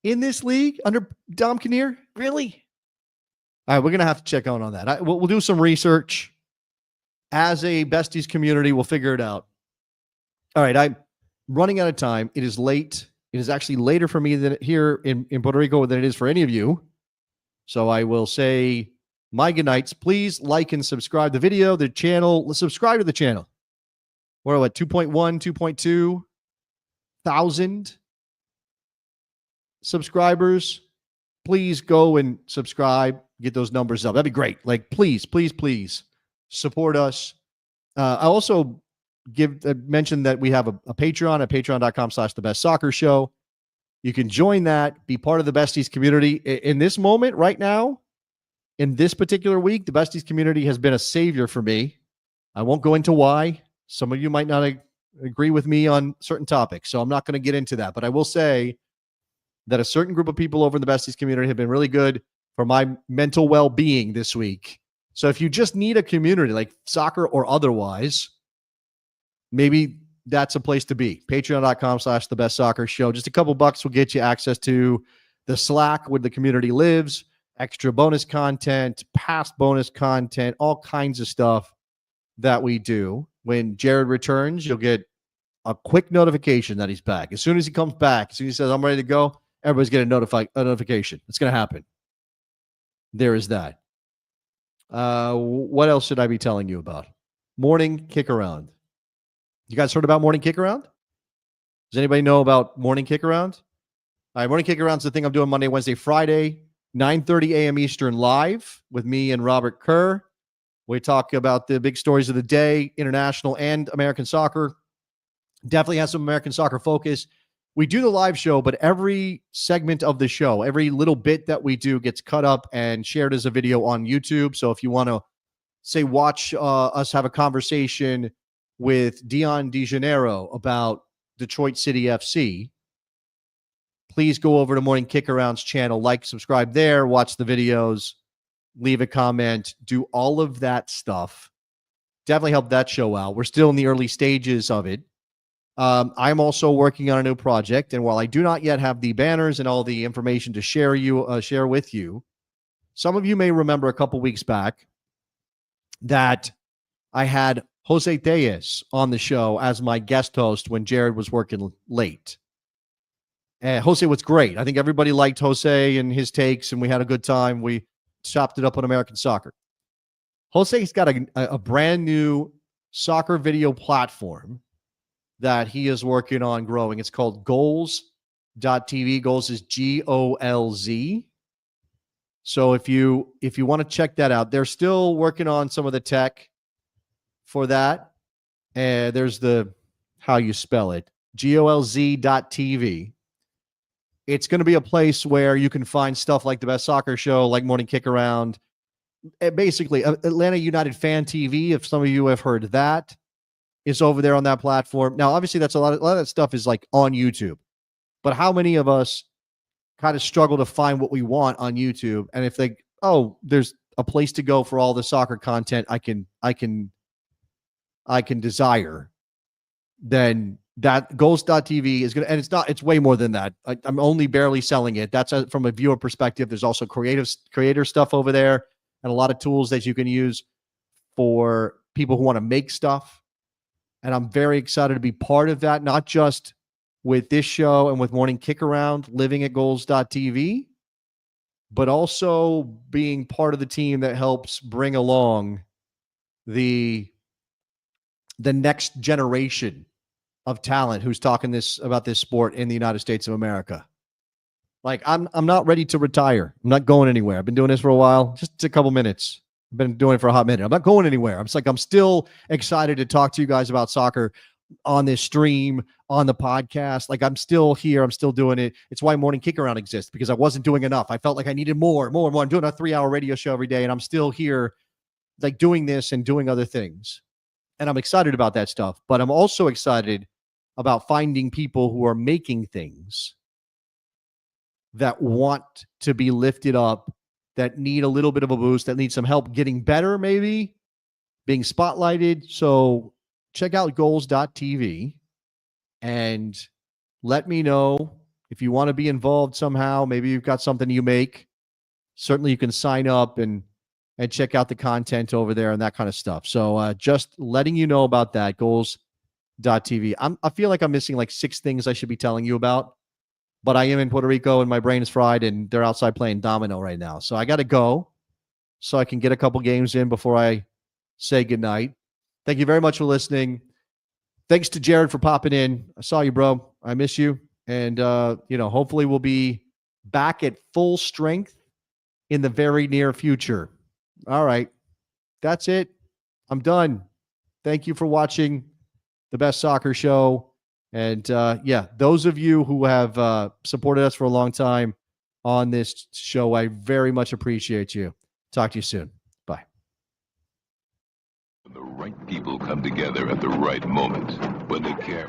Speaker 3: in this league under Dom Kinnear? Really? All right, we're going to have to check out on that. We'll do some research. As a Besties community, we'll figure it out. All right, I'm running out of time. It is late. It is actually later for me than here in Puerto Rico than it is for any of you. So I will say my good nights. Please like and subscribe the video, the channel. Subscribe to the channel. We're at 2.1, 2.2 thousand subscribers. Please go and subscribe. Get those numbers up. That'd be great. Like, please, please, please support us. I also mention that we have a Patreon at patreon.com/thebestsoccershow. You can join that, be part of the Besties community. In this moment right now, in this particular week, the Besties community has been a savior for me. I won't go into why. Some of you might not agree with me on certain topics, so I'm not going to get into that. But I will say that a certain group of people over in the Besties community have been really good for my mental well-being this week. So if you just need a community, like soccer or otherwise, maybe that's a place to be. Patreon.com/thebestsoccershow. Just a couple bucks will get you access to the Slack where the community lives, extra bonus content, past bonus content, all kinds of stuff that we do. When Jared returns, you'll get a quick notification that he's back. As soon as he comes back, as soon as he says, I'm ready to go, everybody's getting a notification. It's going to happen. There is that. What else should I be telling you about? Morning kick around. You guys heard about morning kick around? Does anybody know about morning kick around? All right, morning kick around is the thing I'm doing Monday, Wednesday, Friday, 9:30 a.m. Eastern live with me and Robert Kerr. We talk about the big stories of the day, international and American soccer. Definitely has some American soccer focus. We do the live show, but every segment of the show, every little bit that we do gets cut up and shared as a video on YouTube. So if you want to, say, watch us have a conversation with Dion DeJaneiro about Detroit City FC, please go over to Morning Kick-Around's channel, like, subscribe there, watch the videos, leave a comment, do all of that stuff. Definitely help that show out. We're still in the early stages of it. I'm also working on a new project, and while I do not yet have the banners and all the information to share with you, some of you may remember a couple weeks back that I had Jose Tellez on the show as my guest host when Jared was working late. And Jose was great. I think everybody liked Jose and his takes, and we had a good time. We chopped it up on American soccer. Jose's got a brand new soccer video platform that he is working on growing. It's called Goals.tv. Goals is GOLZ. So if you want to check that out, they're still working on some of the tech for that. And there's the how you spell it, GOLZ.tv. It's going to be a place where you can find stuff like the Best Soccer Show, like Morning Kick Around. Basically, Atlanta United Fan TV, if some of you have heard that, is over there on that platform. Now, obviously, that's a lot of that stuff is like on YouTube. But how many of us kind of struggle to find what we want on YouTube? And if they, there's a place to go for all the soccer content I can desire, then that Goals.tv is going to, and it's way more than that. I'm only barely selling it. That's from a viewer perspective. There's also creator stuff over there and a lot of tools that you can use for people who want to make stuff. And I'm very excited to be part of that, not just with this show and with Morning Kick Around, living at Goals.tv, but also being part of the team that helps bring along the next generation of talent who's talking about this sport in the United States of America. Like, I'm not ready to retire. I'm not going anywhere. I've been doing this for a while, just a couple minutes. I've been doing it for a hot minute. I'm not going anywhere. I'm still excited to talk to you guys about soccer on this stream, on the podcast. Like, I'm still here. I'm still doing it. It's why Morning Kick Around exists, because I wasn't doing enough. I felt like I needed more. I'm doing a 3-hour radio show every day, and I'm still here, like, doing this and doing other things. And I'm excited about that stuff. But I'm also excited about finding people who are making things that want to be lifted up, that need a little bit of a boost, that need some help getting better, maybe being spotlighted. So check out Goals.tv and let me know if you want to be involved somehow. Maybe you've got something you make. Certainly you can sign up and check out the content over there and that kind of stuff. So just letting you know about that, Goals.tv. I feel like I'm missing like 6 things I should be telling you about, but I am in Puerto Rico and my brain is fried and they're outside playing domino right now. So I got to go so I can get a couple games in before I say goodnight. Thank you very much for listening. Thanks to Jared for popping in. I saw you, bro. I miss you. And, hopefully we'll be back at full strength in the very near future. All right. That's it. I'm done. Thank you for watching the Best Soccer Show. And those of you who have supported us for a long time on this show, I very much appreciate you. Talk to you soon. Bye.
Speaker 1: The right people come together at the right moment when they care.